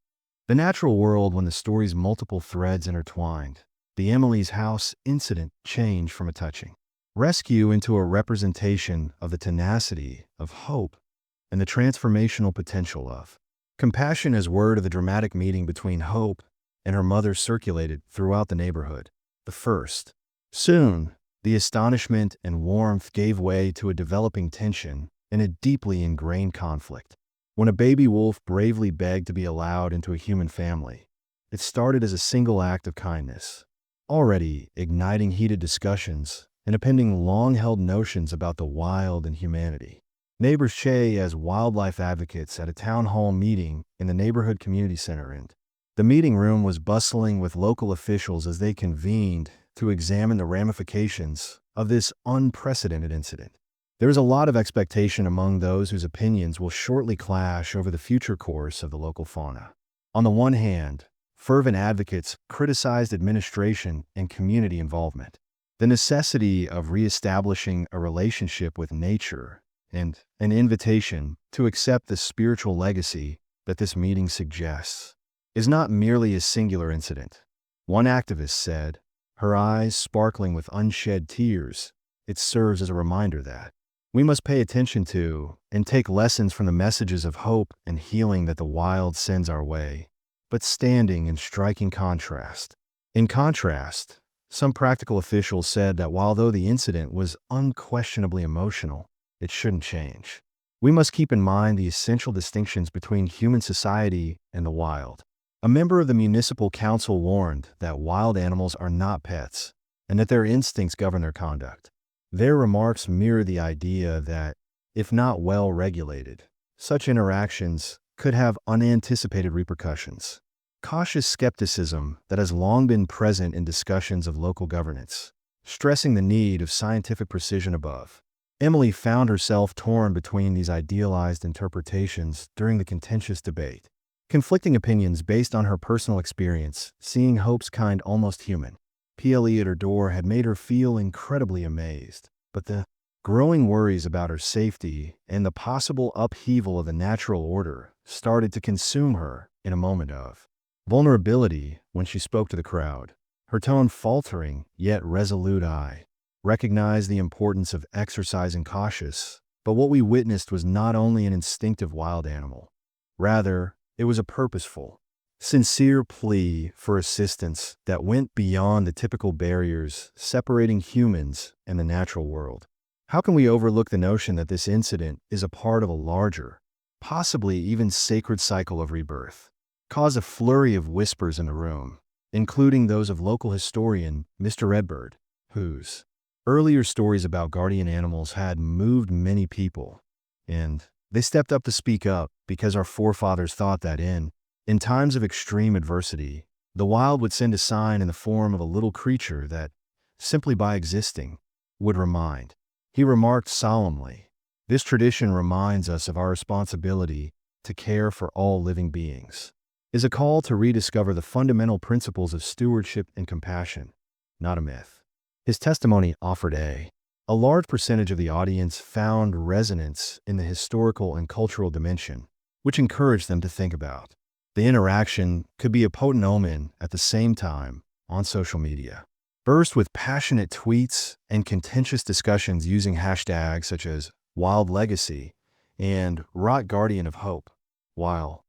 the natural world. When the story's multiple threads intertwined, the Emily's House incident changed from a touching rescue into a representation of the tenacity of hope and the transformational potential of compassion. As word of the dramatic meeting between Hope and her mother circulated throughout the neighborhood, soon, the astonishment and warmth gave way to a developing tension and a deeply ingrained conflict. When a baby wolf bravely begged to be allowed into a human family, it started as a single act of kindness, already igniting heated discussions and appending long-held notions about the wild and humanity. Neighbors Che as wildlife advocates at a town hall meeting in the neighborhood community center, and the meeting room was bustling with local officials as they convened to examine the ramifications of this unprecedented incident. There is a lot of expectation among those whose opinions will shortly clash over the future course of the local fauna. On the one hand, fervent advocates criticized administration and community involvement, the necessity of reestablishing a relationship with nature, and an invitation to accept the spiritual legacy that this meeting suggests is not merely a singular incident. One activist said, her eyes sparkling with unshed tears, it serves as a reminder that we must pay attention to and take lessons from the messages of hope and healing that the wild sends our way. But standing in striking contrast. In contrast, some practical officials said that though the incident was unquestionably emotional, it shouldn't change. We must keep in mind the essential distinctions between human society and the wild. A member of the municipal council warned that wild animals are not pets and that their instincts govern their conduct. Their remarks mirror the idea that, if not well regulated, such interactions could have unanticipated repercussions. Cautious skepticism that has long been present in discussions of local governance, stressing the need of scientific precision above. Emily found herself torn between these idealized interpretations during the contentious debate. Conflicting opinions based on her personal experience, seeing Hope's kind almost human plea at her door had made her feel incredibly amazed. But the Growing worries about her safety and the possible upheaval of the natural order started to consume her in a moment of vulnerability when she spoke to the crowd. Her tone faltering, yet resolute eye recognized the importance of exercising cautious, but what we witnessed was not only an instinctive wild animal. Rather, it was a purposeful, sincere plea for assistance that went beyond the typical barriers separating humans and the natural world. How can we overlook the notion that this incident is a part of a larger, possibly even sacred cycle of rebirth? Caused a flurry of whispers in the room, including those of local historian Mr. Redbird, whose earlier stories about guardian animals had moved many people, and they stepped up to speak up because our forefathers thought that in times of extreme adversity, the wild would send a sign in the form of a little creature that, simply by existing, would remind. He remarked solemnly, "This tradition reminds us of our responsibility to care for all living beings, is a call to rediscover the fundamental principles of stewardship and compassion, not a myth." His testimony offered a large percentage of the audience found resonance in the historical and cultural dimension, which encouraged them to think about. The interaction could be a potent omen at the same time on social media, burst with passionate tweets and contentious discussions using hashtags such as Wild Legacy and Rot Guardian of Hope. While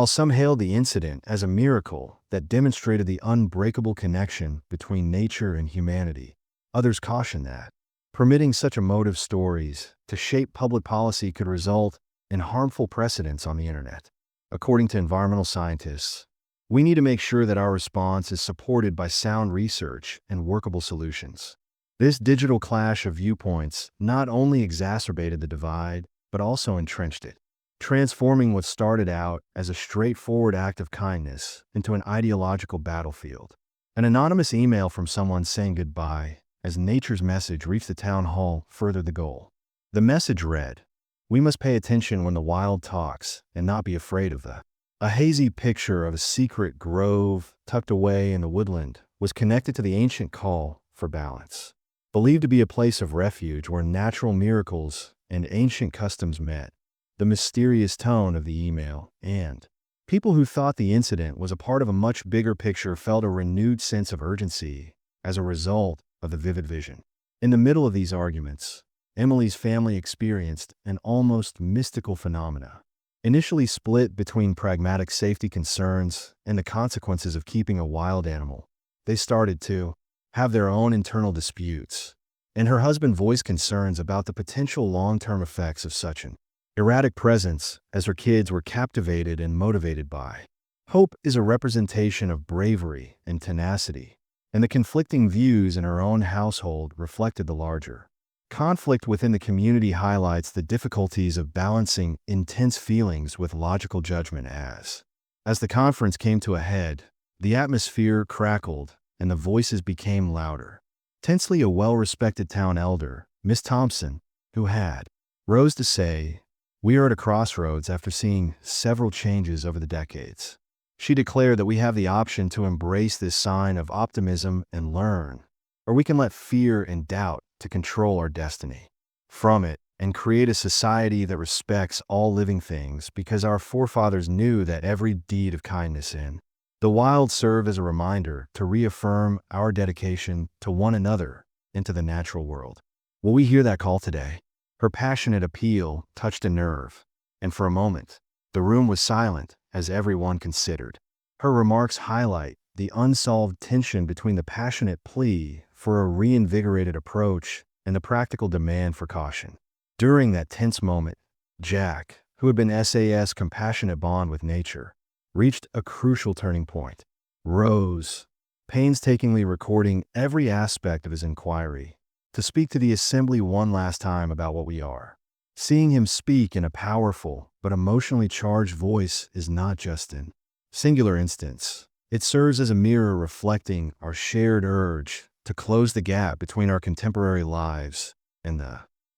some hailed the incident as a miracle that demonstrated the unbreakable connection between nature and humanity, others cautioned that permitting such emotive stories to shape public policy could result in harmful precedents on the internet. According to environmental scientists, we need to make sure that our response is supported by sound research and workable solutions. This digital clash of viewpoints not only exacerbated the divide, but also entrenched it, transforming what started out as a straightforward act of kindness into an ideological battlefield. An anonymous email from someone saying goodbye as nature's message reached the town hall furthered the goal. The message read, "We must pay attention when the wild talks and not be afraid of the." A hazy picture of a secret grove tucked away in the woodland was connected to the ancient call for balance, believed to be a place of refuge where natural miracles and ancient customs met. The mysterious tone of the email and people who thought the incident was a part of a much bigger picture felt a renewed sense of urgency as a result of the vivid vision. In the middle of these arguments, Emily's family experienced an almost mystical phenomena. Initially split between pragmatic safety concerns and the consequences of keeping a wild animal, they started to have their own internal disputes, and her husband voiced concerns about the potential long-term effects of such an erratic presence as her kids were captivated and motivated by. Hope is a representation of bravery and tenacity, and the conflicting views in her own household reflected the larger conflict within the community highlights the difficulties of balancing intense feelings with logical judgment as the conference came to a head, the atmosphere crackled and the voices became louder. Tensely, a well-respected town elder, Miss Thompson, who had rose to say, "We are at a crossroads after seeing several changes over the decades." She declared that we have the option to embrace this sign of optimism and learn, or we can let fear and doubt to control our destiny from it and create a society that respects all living things because our forefathers knew that every deed of kindness in the wild served as a reminder to reaffirm our dedication to one another and to the natural world. Will we hear that call today? Her passionate appeal touched a nerve, and for a moment, the room was silent as everyone considered. Her remarks highlight the unsolved tension between the passionate plea for a reinvigorated approach and the practical demand for caution. During that tense moment, Jack, who had been SAS' compassionate bond with nature, reached a crucial turning point. Rose, painstakingly recording every aspect of his inquiry, to speak to the assembly one last time about what we are. Seeing him speak in a powerful but emotionally charged voice is not just an singular instance. It serves as a mirror reflecting our shared urge to close the gap between our contemporary lives and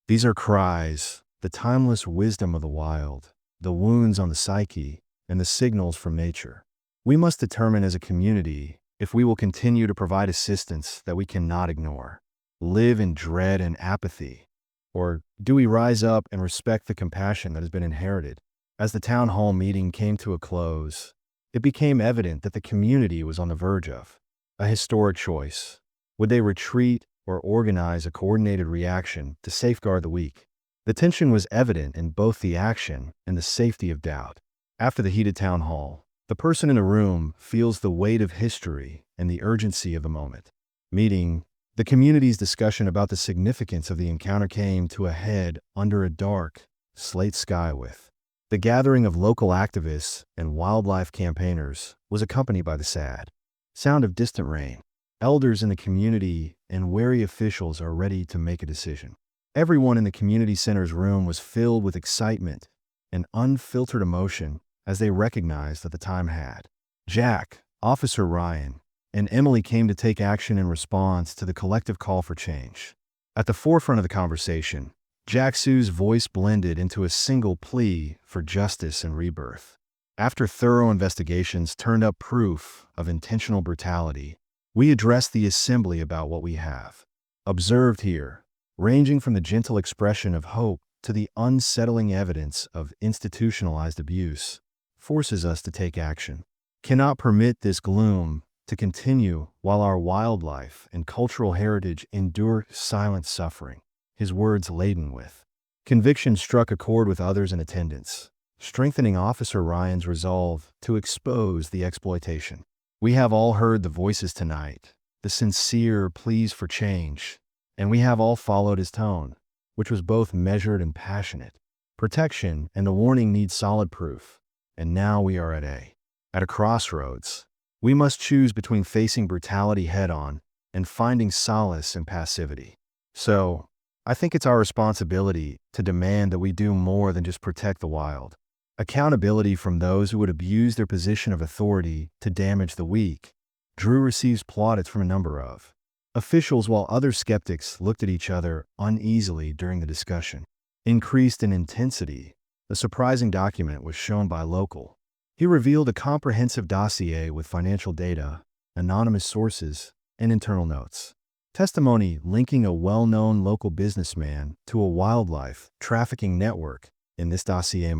these are cries, the timeless wisdom of the wild, the wounds on the psyche, and the signals from nature. We must determine as a community if we will continue to provide assistance that we cannot ignore, live in dread and apathy, Or do we rise up and respect the compassion that has been inherited? As the town hall meeting came to a close, it became evident that the community was on the verge of a historic choice. Would they retreat or organize a coordinated reaction to safeguard the weak? The tension was evident in both the action and the safety of doubt. After the heated town hall, the person in the room feels the weight of history and the urgency of the moment. Meeting, the community's discussion about the significance of the encounter came to a head under a dark, slate sky with the gathering of local activists and wildlife campaigners was accompanied by the sad sound of distant rain. Elders in the community and wary officials are ready to make a decision. Everyone in the community center's room was filled with excitement and unfiltered emotion as they recognized that the time had. Jack, Officer Ryan, and Emily came to take action in response to the collective call for change. At the forefront of the conversation, Jack Sue's voice blended into a single plea for justice and rebirth. After thorough investigations turned up proof of intentional brutality, we addressed the assembly about what we have observed here, ranging from the gentle expression of hope to the unsettling evidence of institutionalized abuse, forces us to take action. Cannot permit this gloom to continue while our wildlife and cultural heritage endure silent suffering. His words laden with conviction struck a chord with others in attendance, strengthening Officer Ryan's resolve to expose the exploitation. We have all heard the voices tonight, the sincere pleas for change, and we have all followed his tone, which was both measured and passionate. Protection and the warning need solid proof, and now we are at a crossroads. We must choose between facing brutality head-on and finding solace in passivity. So, I think it's our responsibility to demand that we do more than just protect the wild. Accountability from those who would abuse their position of authority to damage the weak. Drew receives plaudits from a number of officials while other skeptics looked at each other uneasily during the discussion. Increased in intensity, a surprising document was shown by local. He revealed a comprehensive dossier with financial data, anonymous sources, and internal notes. Testimony linking a well-known local businessman to a wildlife trafficking network in this dossier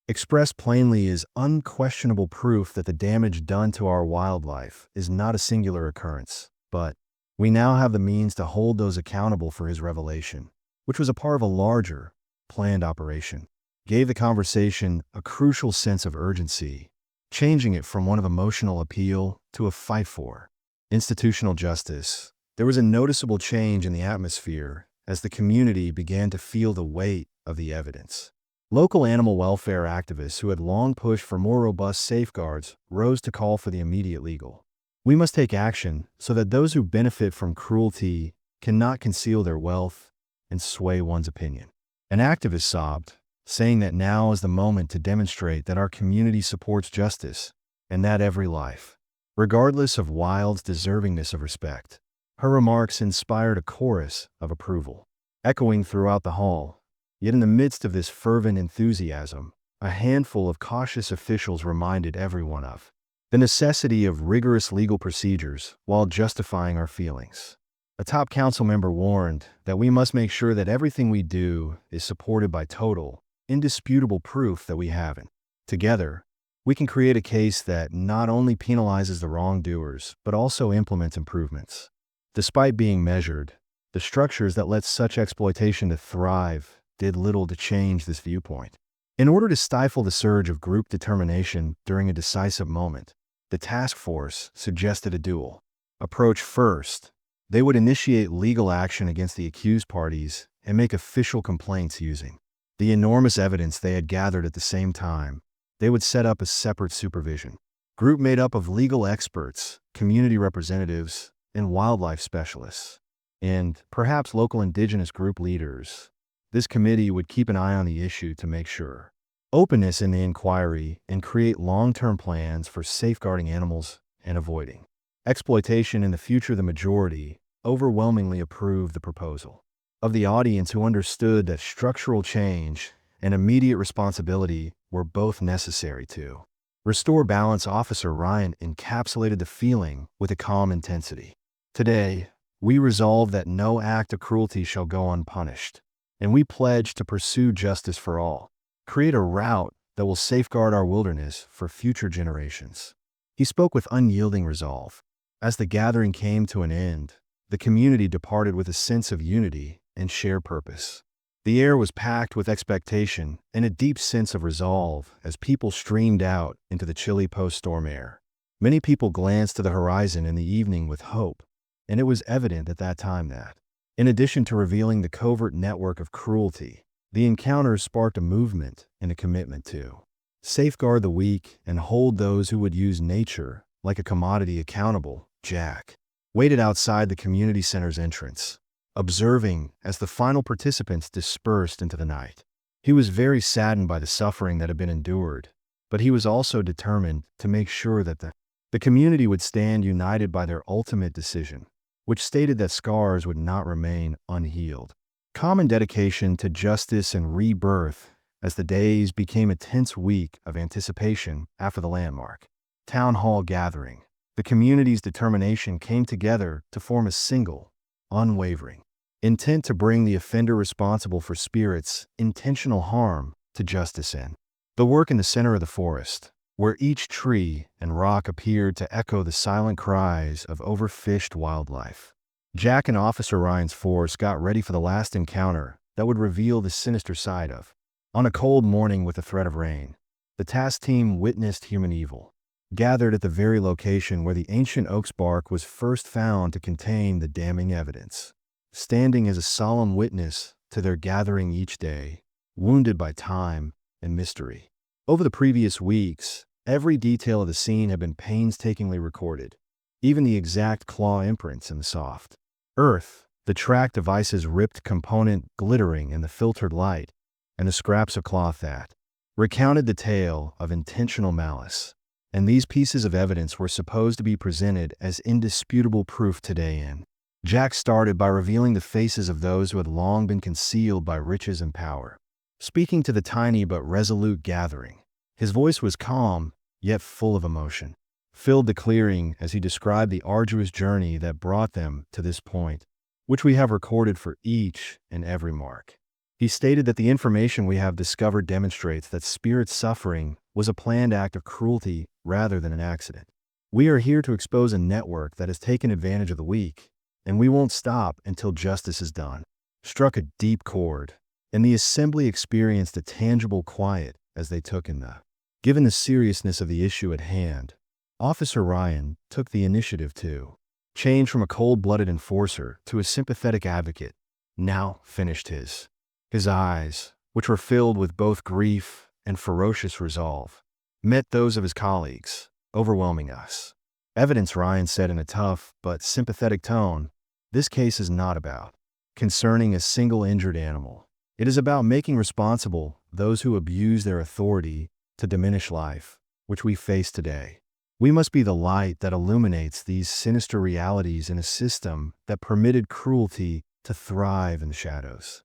expressed plainly is unquestionable proof that the damage done to our wildlife is not a singular occurrence, but we now have the means to hold those accountable for his revelation, which was a part of a larger, planned operation. Gave the conversation a crucial sense of urgency, changing it from one of emotional appeal to a fight for institutional justice. There was a noticeable change in the atmosphere as the community began to feel the weight of the evidence. Local animal welfare activists who had long pushed for more robust safeguards rose to call for the immediate legal. We must take action so that those who benefit from cruelty cannot conceal their wealth and sway one's opinion. An activist sobbed, saying that now is the moment to demonstrate that our community supports justice and that every life, regardless of wild's deservingness of respect. Her remarks inspired a chorus of approval, echoing throughout the hall. Yet in the midst of this fervent enthusiasm, a handful of cautious officials reminded everyone of the necessity of rigorous legal procedures while justifying our feelings. A top council member warned that we must make sure that everything we do is supported by total, indisputable proof that we haven't. Together, we can create a case that not only penalizes the wrongdoers, but also implements improvements. Despite being measured, the structures that let such exploitation to thrive did little to change this viewpoint. In order to stifle the surge of group determination during a decisive moment, the task force suggested a dual approach. First, they would initiate legal action against the accused parties and make official complaints using the enormous evidence they had gathered. At the same time, they would set up a separate supervision group made up of legal experts, community representatives, and wildlife specialists, and perhaps local indigenous group leaders. This committee would keep an eye on the issue to make sure openness in the inquiry and create long-term plans for safeguarding animals and avoiding exploitation in the future. The majority overwhelmingly approved the proposal of the audience, who understood that structural change and immediate responsibility were both necessary to restore balance. Officer Ryan encapsulated the feeling with a calm intensity. Today, we resolve that no act of cruelty shall go unpunished. and we pledge to pursue justice for all, create a route that will safeguard our wilderness for future generations." He spoke with unyielding resolve. As the gathering came to an end, the community departed with a sense of unity and shared purpose. The air was packed with expectation and a deep sense of resolve as people streamed out into the chilly post-storm air. Many people glanced to the horizon in the evening with hope, and it was evident at that time that, in addition to revealing the covert network of cruelty, the encounters sparked a movement and a commitment to safeguard the weak and hold those who would use nature like a commodity accountable. Jack waited outside the community center's entrance, observing as the final participants dispersed into the night. He was very saddened by the suffering that had been endured, but he was also determined to make sure that the community would stand united by their ultimate decision, which stated that scars would not remain unhealed. Common dedication to justice and rebirth as the days became a tense week of anticipation after the landmark town hall gathering. The community's determination came together to form a single, unwavering intent to bring the offender responsible for Spirit's intentional harm to justice in the work in the center of the forest, where each tree and rock appeared to echo the silent cries of overfished wildlife. Jack and Officer Ryan's force got ready for the last encounter that would reveal the sinister side of. On a cold morning with the threat of rain, the task team witnessed human evil, gathered at the very location where the ancient oak's bark was first found to contain the damning evidence, standing as a solemn witness to their gathering each day, wounded by time and mystery. Over the previous weeks, every detail of the scene had been painstakingly recorded, even the exact claw imprints in the soft earth, the track device's ripped component glittering in the filtered light, and the scraps of cloth that recounted the tale of intentional malice. And these pieces of evidence were supposed to be presented as indisputable proof today in. Jack started by revealing the faces of those who had long been concealed by riches and power. Speaking to the tiny but resolute gathering, his voice was calm, yet full of emotion, filled the clearing as he described the arduous journey that brought them to this point, which we have recorded for each and every mark. He stated that the information we have discovered demonstrates that Spirit's suffering was a planned act of cruelty rather than an accident. We are here to expose a network that has taken advantage of the weak, and we won't stop until justice is done. Struck a deep chord, and the assembly experienced a tangible quiet as they took in the. Given the seriousness of the issue at hand, Officer Ryan took the initiative to change from a cold-blooded enforcer to a sympathetic advocate. Now finished his eyes, which were filled with both grief and ferocious resolve, met those of his colleagues, overwhelming us. Evidence, Ryan said in a tough but sympathetic tone, this case is not about concerning a single injured animal. It is about making responsible those who abuse their authority to diminish life, which we face today. We must be the light that illuminates these sinister realities in a system that permitted cruelty to thrive in the shadows.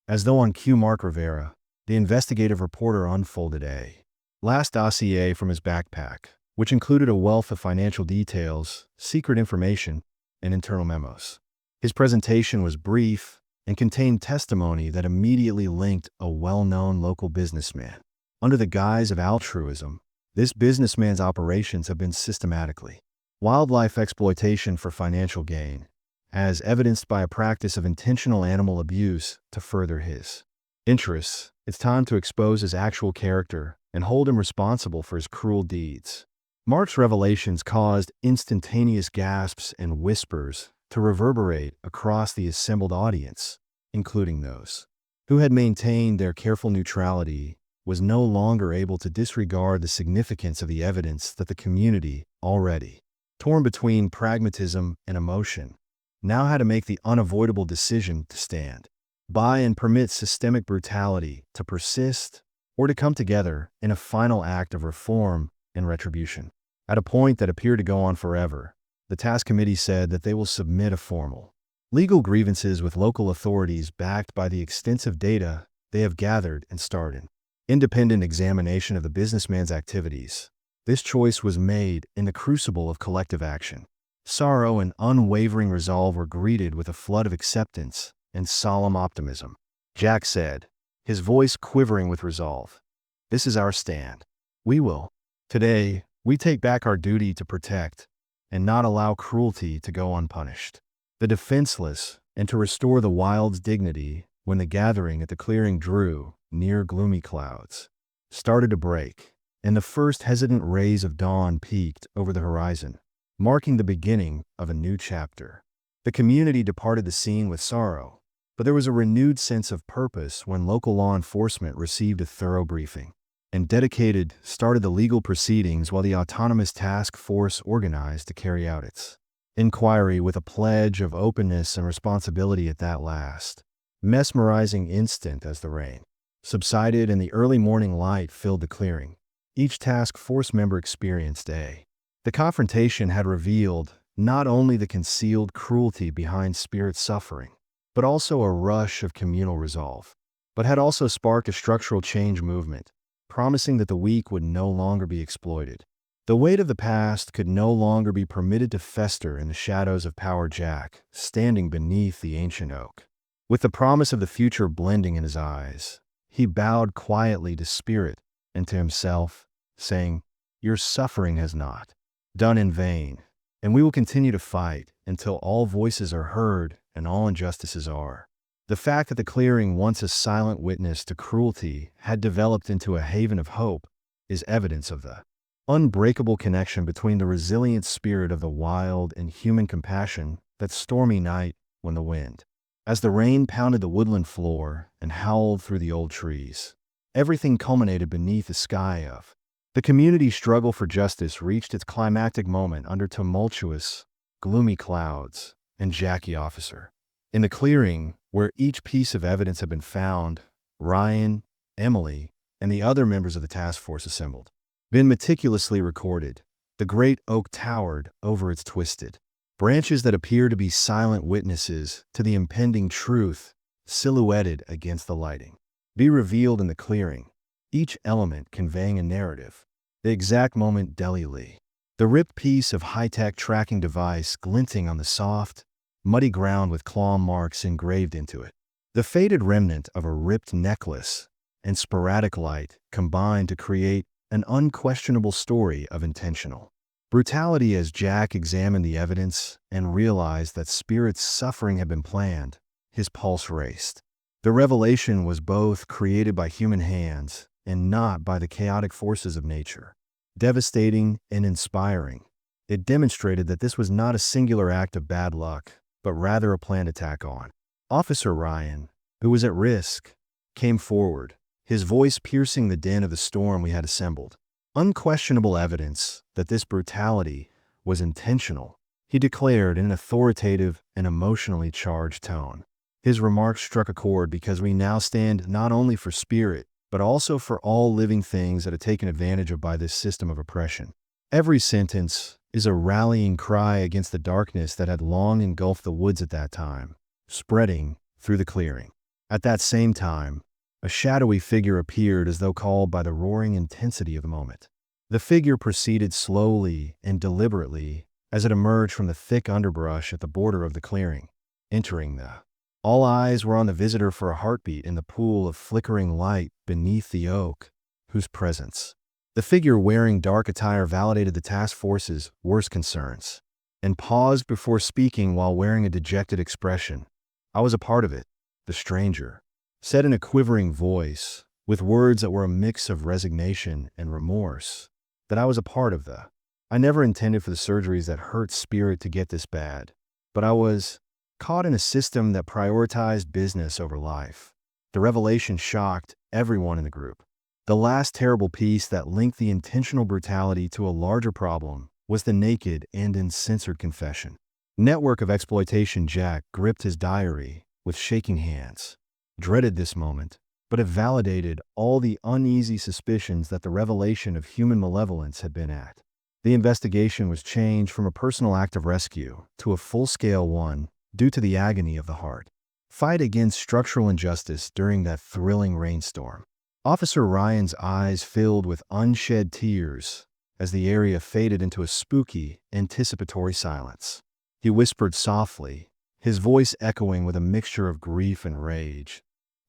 As though on cue, Mark Rivera, the investigative reporter, unfolded a last dossier from his backpack, which included a wealth of financial details, secret information, and internal memos. His presentation was brief and contained testimony that immediately linked a well-known local businessman. Under the guise of altruism, this businessman's operations have been systematically wildlife exploitation for financial gain, as evidenced by a practice of intentional animal abuse to further his interests. It's time to expose his actual character and hold him responsible for his cruel deeds. Mark's revelations caused instantaneous gasps and whispers to reverberate across the assembled audience, including those who had maintained their careful neutrality, was no longer able to disregard the significance of the evidence that the community, already torn between pragmatism and emotion, now had to make the unavoidable decision to stand by and permit systemic brutality to persist or to come together in a final act of reform and retribution. At a point that appeared to go on forever, the task committee said that they will submit a formal legal grievances with local authorities backed by the extensive data they have gathered and started independent examination of the businessman's activities. This choice was made in the crucible of collective action. Sorrow and unwavering resolve were greeted with a flood of acceptance and solemn optimism. Jack said, his voice quivering with resolve. "This is our stand. We will. Today, we take back our duty to protect and not allow cruelty to go unpunished. The defenseless, and to restore the wild's dignity." When the gathering at the clearing drew near, gloomy clouds started to break, and the first hesitant rays of dawn peeked over the horizon, marking the beginning of a new chapter. The community departed the scene with sorrow, but there was a renewed sense of purpose when local law enforcement received a thorough briefing, and dedicated started the legal proceedings while the autonomous task force organized to carry out its inquiry with a pledge of openness and responsibility at that last mesmerizing instant. As the rain subsided and the early morning light filled the clearing, each task force member experienced the confrontation had revealed not only the concealed cruelty behind spirit suffering, but also a rush of communal resolve, but had also sparked a structural change movement, promising that the weak would no longer be exploited. The weight of the past could no longer be permitted to fester in the shadows of power. Jack, standing beneath the ancient oak, with the promise of the future blending in his eyes, he bowed quietly to spirit and to himself, saying, "Your suffering has not done in vain, and we will continue to fight until all voices are heard and all injustices are." The fact that the clearing, once a silent witness to cruelty, had developed into a haven of hope is evidence of the unbreakable connection between the resilient spirit of the wild and human compassion that stormy night when the wind, as the rain pounded the woodland floor and howled through the old trees, everything culminated beneath the sky of the community's struggle for justice reached its climactic moment under tumultuous, gloomy clouds, and Jackie officer. In the clearing, where each piece of evidence had been found, Ryan, Emily, and the other members of the task force assembled, been meticulously recorded. The great oak towered over its twisted branches that appeared to be silent witnesses to the impending truth silhouetted against the lighting. Be revealed in the clearing, each element conveying a narrative. The exact moment Lee, the ripped piece of high-tech tracking device glinting on the soft, muddy ground with claw marks engraved into it. The faded remnant of a ripped necklace and sporadic light combined to create an unquestionable story of intentional brutality. As Jack examined the evidence and realized that Spirit's suffering had been planned, his pulse raced. The revelation was both created by human hands and not by the chaotic forces of nature. Devastating and inspiring, it demonstrated that this was not a singular act of bad luck, but rather a planned attack on. Officer Ryan, who was at risk, came forward, his voice piercing the din of the storm we had assembled. Unquestionable evidence that this brutality was intentional, he declared in an authoritative and emotionally charged tone. His remarks struck a chord because we now stand not only for Spirit, but also for all living things that are taken advantage of by this system of oppression. Every sentence is a rallying cry against the darkness that had long engulfed the woods at that time, spreading through the clearing. At that same time, a shadowy figure appeared as though called by the roaring intensity of the moment. The figure proceeded slowly and deliberately as it emerged from the thick underbrush at the border of the clearing, entering the. All eyes were on the visitor for a heartbeat in the pool of flickering light beneath the oak, whose presence. The figure wearing dark attire validated the task force's worst concerns, and paused before speaking while wearing a dejected expression. "I was a part of it," the stranger said in a quivering voice, with words that were a mix of resignation and remorse. "That I was a part of the. I never intended for the surgeries that hurt Spirit to get this bad, but I was caught in a system that prioritized business over life." The revelation shocked everyone in the group. The last terrible piece that linked the intentional brutality to a larger problem was the naked and uncensored confession. Network of exploitation. Jack gripped his diary with shaking hands, dreaded this moment, but it validated all the uneasy suspicions that the revelation of human malevolence had been at. The investigation was changed from a personal act of rescue to a full-scale one due to the agony of the heart fight against structural injustice during that thrilling rainstorm. Officer Ryan's eyes filled with unshed tears as the area faded into a spooky, anticipatory silence. He whispered softly, his voice echoing with a mixture of grief and rage,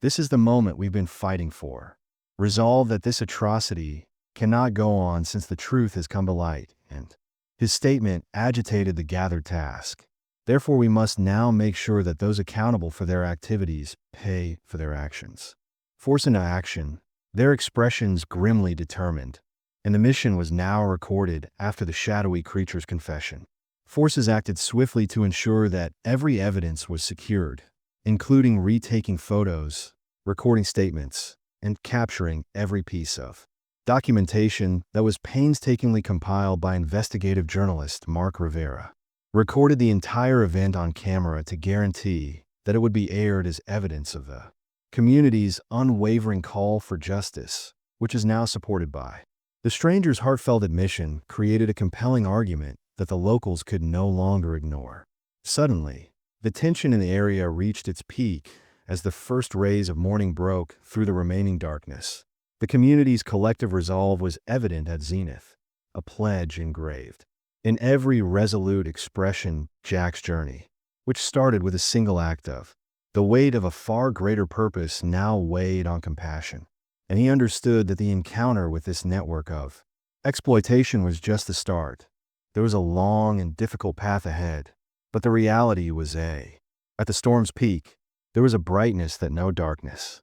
This is the moment we've been fighting for. Resolve that this atrocity cannot go on since the truth has come to light." And his statement agitated the gathered task. Therefore, we must now make sure that those accountable for their activities pay for their actions. Force into action, their expressions grimly determined, and the mission was now recorded after the shadowy creature's confession. Forces acted swiftly to ensure that every evidence was secured, including retaking photos, recording statements, and capturing every piece of documentation that was painstakingly compiled by investigative journalist Mark Rivera. Recorded the entire event on camera to guarantee that it would be aired as evidence of the community's unwavering call for justice, which is now supported by. The stranger's heartfelt admission created a compelling argument that the locals could no longer ignore. Suddenly, the tension in the area reached its peak as the first rays of morning broke through the remaining darkness. The community's collective resolve was evident at zenith, a pledge engraved in every resolute expression. Jack's journey, which started with a single act of the weight of a far greater purpose, now weighed on compassion, and he understood that the encounter with this network of exploitation was just the start. There was a long and difficult path ahead, but the reality was at the storm's peak, there was a brightness that no darkness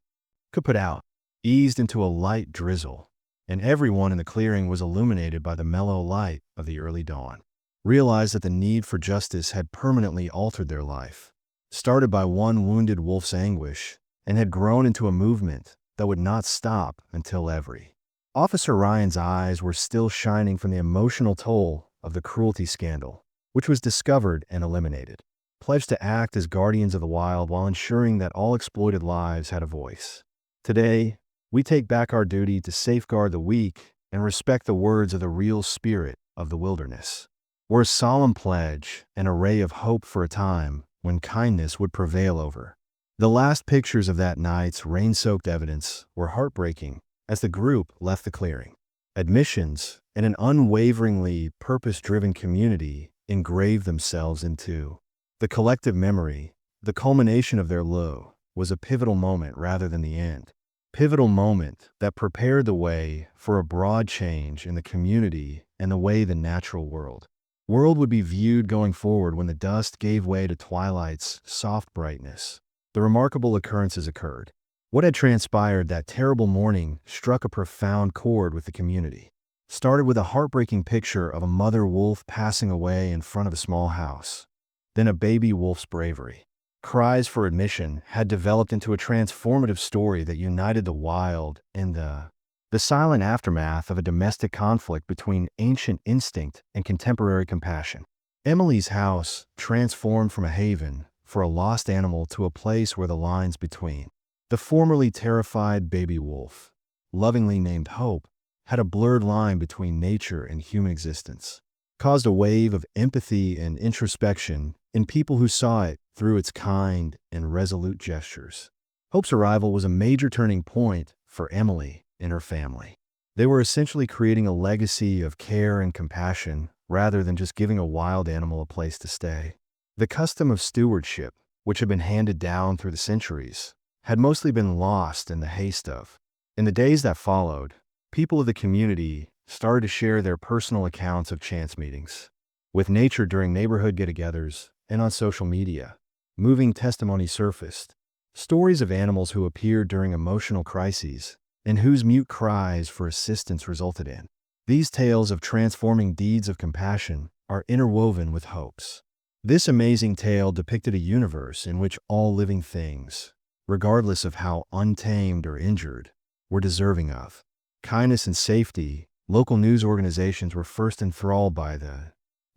could put out, eased into a light drizzle, and everyone in the clearing was illuminated by the mellow light of the early dawn. Realized that the need for justice had permanently altered their life, started by one wounded wolf's anguish, and had grown into a movement that would not stop until every. Officer Ryan's eyes were still shining from the emotional toll of the cruelty scandal, which was discovered and eliminated, pledged to act as guardians of the wild while ensuring that all exploited lives had a voice. Today, we take back our duty to safeguard the weak and respect the words of the real spirit of the wilderness. We're a solemn pledge, an array of hope for a time when kindness would prevail over. The last pictures of that night's rain-soaked evidence were heartbreaking as the group left the clearing. Admissions and an unwaveringly purpose-driven community engraved themselves into the collective memory. The culmination of their low was a pivotal moment rather than the end. Pivotal moment that prepared the way for a broad change in the community and the way the natural world would be viewed going forward. When the dust gave way to twilight's soft brightness, the remarkable occurrences occurred. What had transpired that terrible morning struck a profound chord with the community. Started with a heartbreaking picture of a mother wolf passing away in front of a small house, then a baby wolf's bravery. Cries for admission had developed into a transformative story that united the wild and the silent aftermath of a domestic conflict between ancient instinct and contemporary compassion. Emily's house transformed from a haven for a lost animal to a place where the lines between the formerly terrified baby wolf, lovingly named Hope, had a blurred line between nature and human existence, caused a wave of empathy and introspection in people who saw it through its kind and resolute gestures. Hope's arrival was a major turning point for Emily and her family. They were essentially creating a legacy of care and compassion rather than just giving a wild animal a place to stay. The custom of stewardship, which had been handed down through the centuries, had mostly been lost in the haste of. In the days that followed, people of the community started to share their personal accounts of chance meetings with nature during neighborhood get-togethers and on social media. Moving testimony surfaced, stories of animals who appeared during emotional crises and whose mute cries for assistance resulted in. These tales of transforming deeds of compassion are interwoven with hopes. This amazing tale depicted a universe in which all living things, regardless of how untamed or injured, were deserving of kindness and safety. Local news organizations were first enthralled by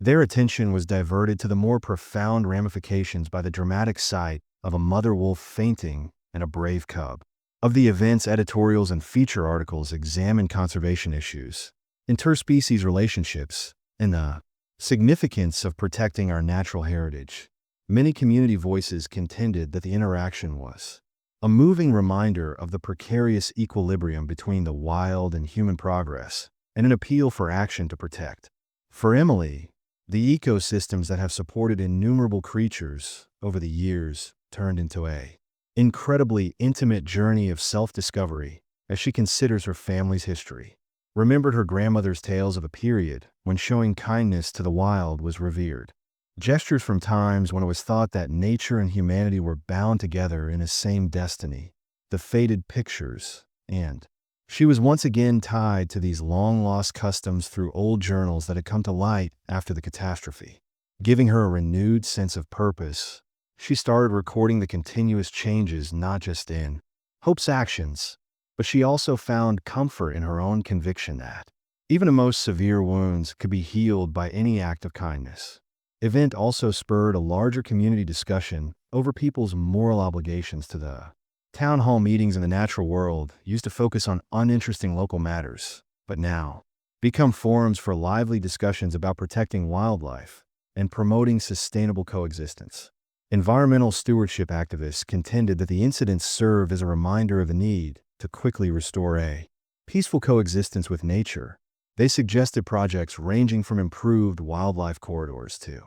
their attention was diverted to the more profound ramifications by the dramatic sight of a mother wolf fainting and a brave cub. Of the events, editorials and feature articles examined conservation issues, interspecies relationships, and the significance of protecting our natural heritage. Many community voices contended that the interaction was a moving reminder of the precarious equilibrium between the wild and human progress, and an appeal for action to protect. For Emily, the ecosystems that have supported innumerable creatures over the years turned into a incredibly intimate journey of self-discovery as she considers her family's history. Remembered her grandmother's tales of a period when showing kindness to the wild was revered. Gestures from times when it was thought that nature and humanity were bound together in a same destiny. The faded pictures, and she was once again tied to these long-lost customs through old journals that had come to light after the catastrophe. Giving her a renewed sense of purpose, she started recording the continuous changes not just in Hope's actions, but she also found comfort in her own conviction that even the most severe wounds could be healed by any act of kindness. Event also spurred a larger community discussion over people's moral obligations to the town hall meetings in the natural world used to focus on uninteresting local matters, but now become forums for lively discussions about protecting wildlife and promoting sustainable coexistence. Environmental stewardship activists contended that the incidents served as a reminder of the need to quickly restore a peaceful coexistence with nature. They suggested projects ranging from improved wildlife corridors to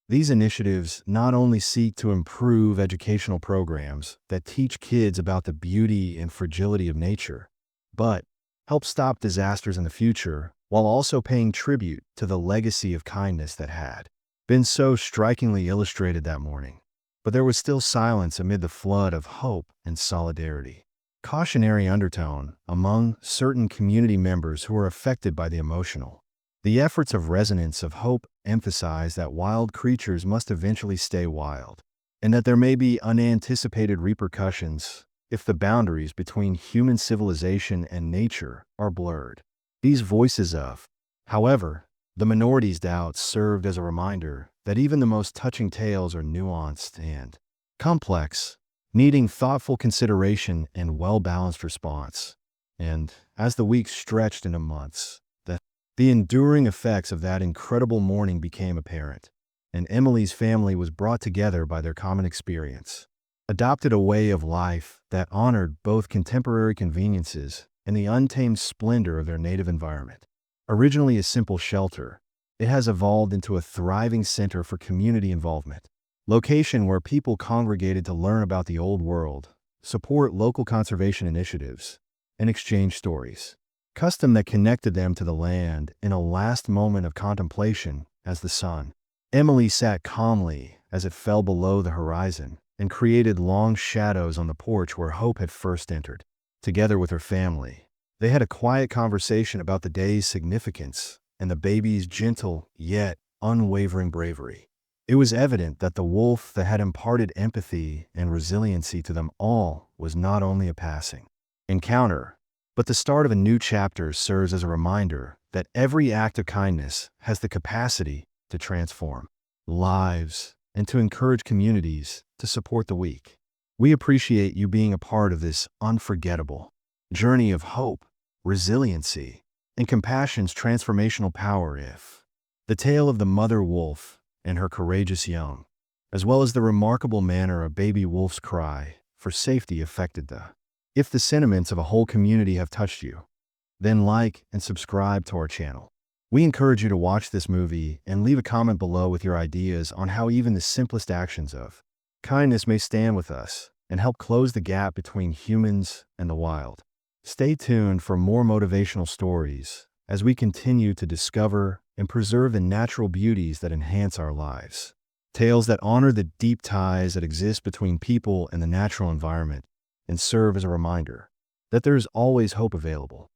these initiatives not only seek to improve educational programs that teach kids about the beauty and fragility of nature, but help stop disasters in the future while also paying tribute to the legacy of kindness that had been so strikingly illustrated that morning. But there was still silence amid the flood of hope and solidarity. Cautionary undertone among certain community members who were affected by the emotional. The efforts of resonance of hope emphasize that wild creatures must eventually stay wild, and that there may be unanticipated repercussions if the boundaries between human civilization and nature are blurred. These voices of, however, the minority's doubts served as a reminder that even the most touching tales are nuanced and complex, needing thoughtful consideration and well-balanced response. And as the weeks stretched into months, the enduring effects of that incredible morning became apparent, and Emily's family was brought together by their common experience, adopted a way of life that honored both contemporary conveniences and the untamed splendor of their native environment. Originally a simple shelter, it has evolved into a thriving center for community involvement, location where people congregated to learn about the old world, support local conservation initiatives, and exchange stories. Custom that connected them to the land in a last moment of contemplation as the sun. Emily sat calmly as it fell below the horizon and created long shadows on the porch where Hope had first entered. Together with her family, they had a quiet conversation about the day's significance and the baby's gentle yet unwavering bravery. It was evident that the wolf that had imparted empathy and resiliency to them all was not only a passing encounter, but the start of a new chapter serves as a reminder that every act of kindness has the capacity to transform lives and to encourage communities to support the weak. We appreciate you being a part of this unforgettable journey of hope, resiliency, and compassion's transformational power. If the tale of the mother wolf and her courageous young, as well as the remarkable manner a baby wolf's cry for safety affected if the sentiments of a whole community have touched you, then like and subscribe to our channel. We encourage you to watch this movie and leave a comment below with your ideas on how even the simplest actions of kindness may stand with us and help close the gap between humans and the wild. Stay tuned for more motivational stories as we continue to discover and preserve the natural beauties that enhance our lives. Tales that honor the deep ties that exist between people and the natural environment and serve as a reminder that there is always hope available.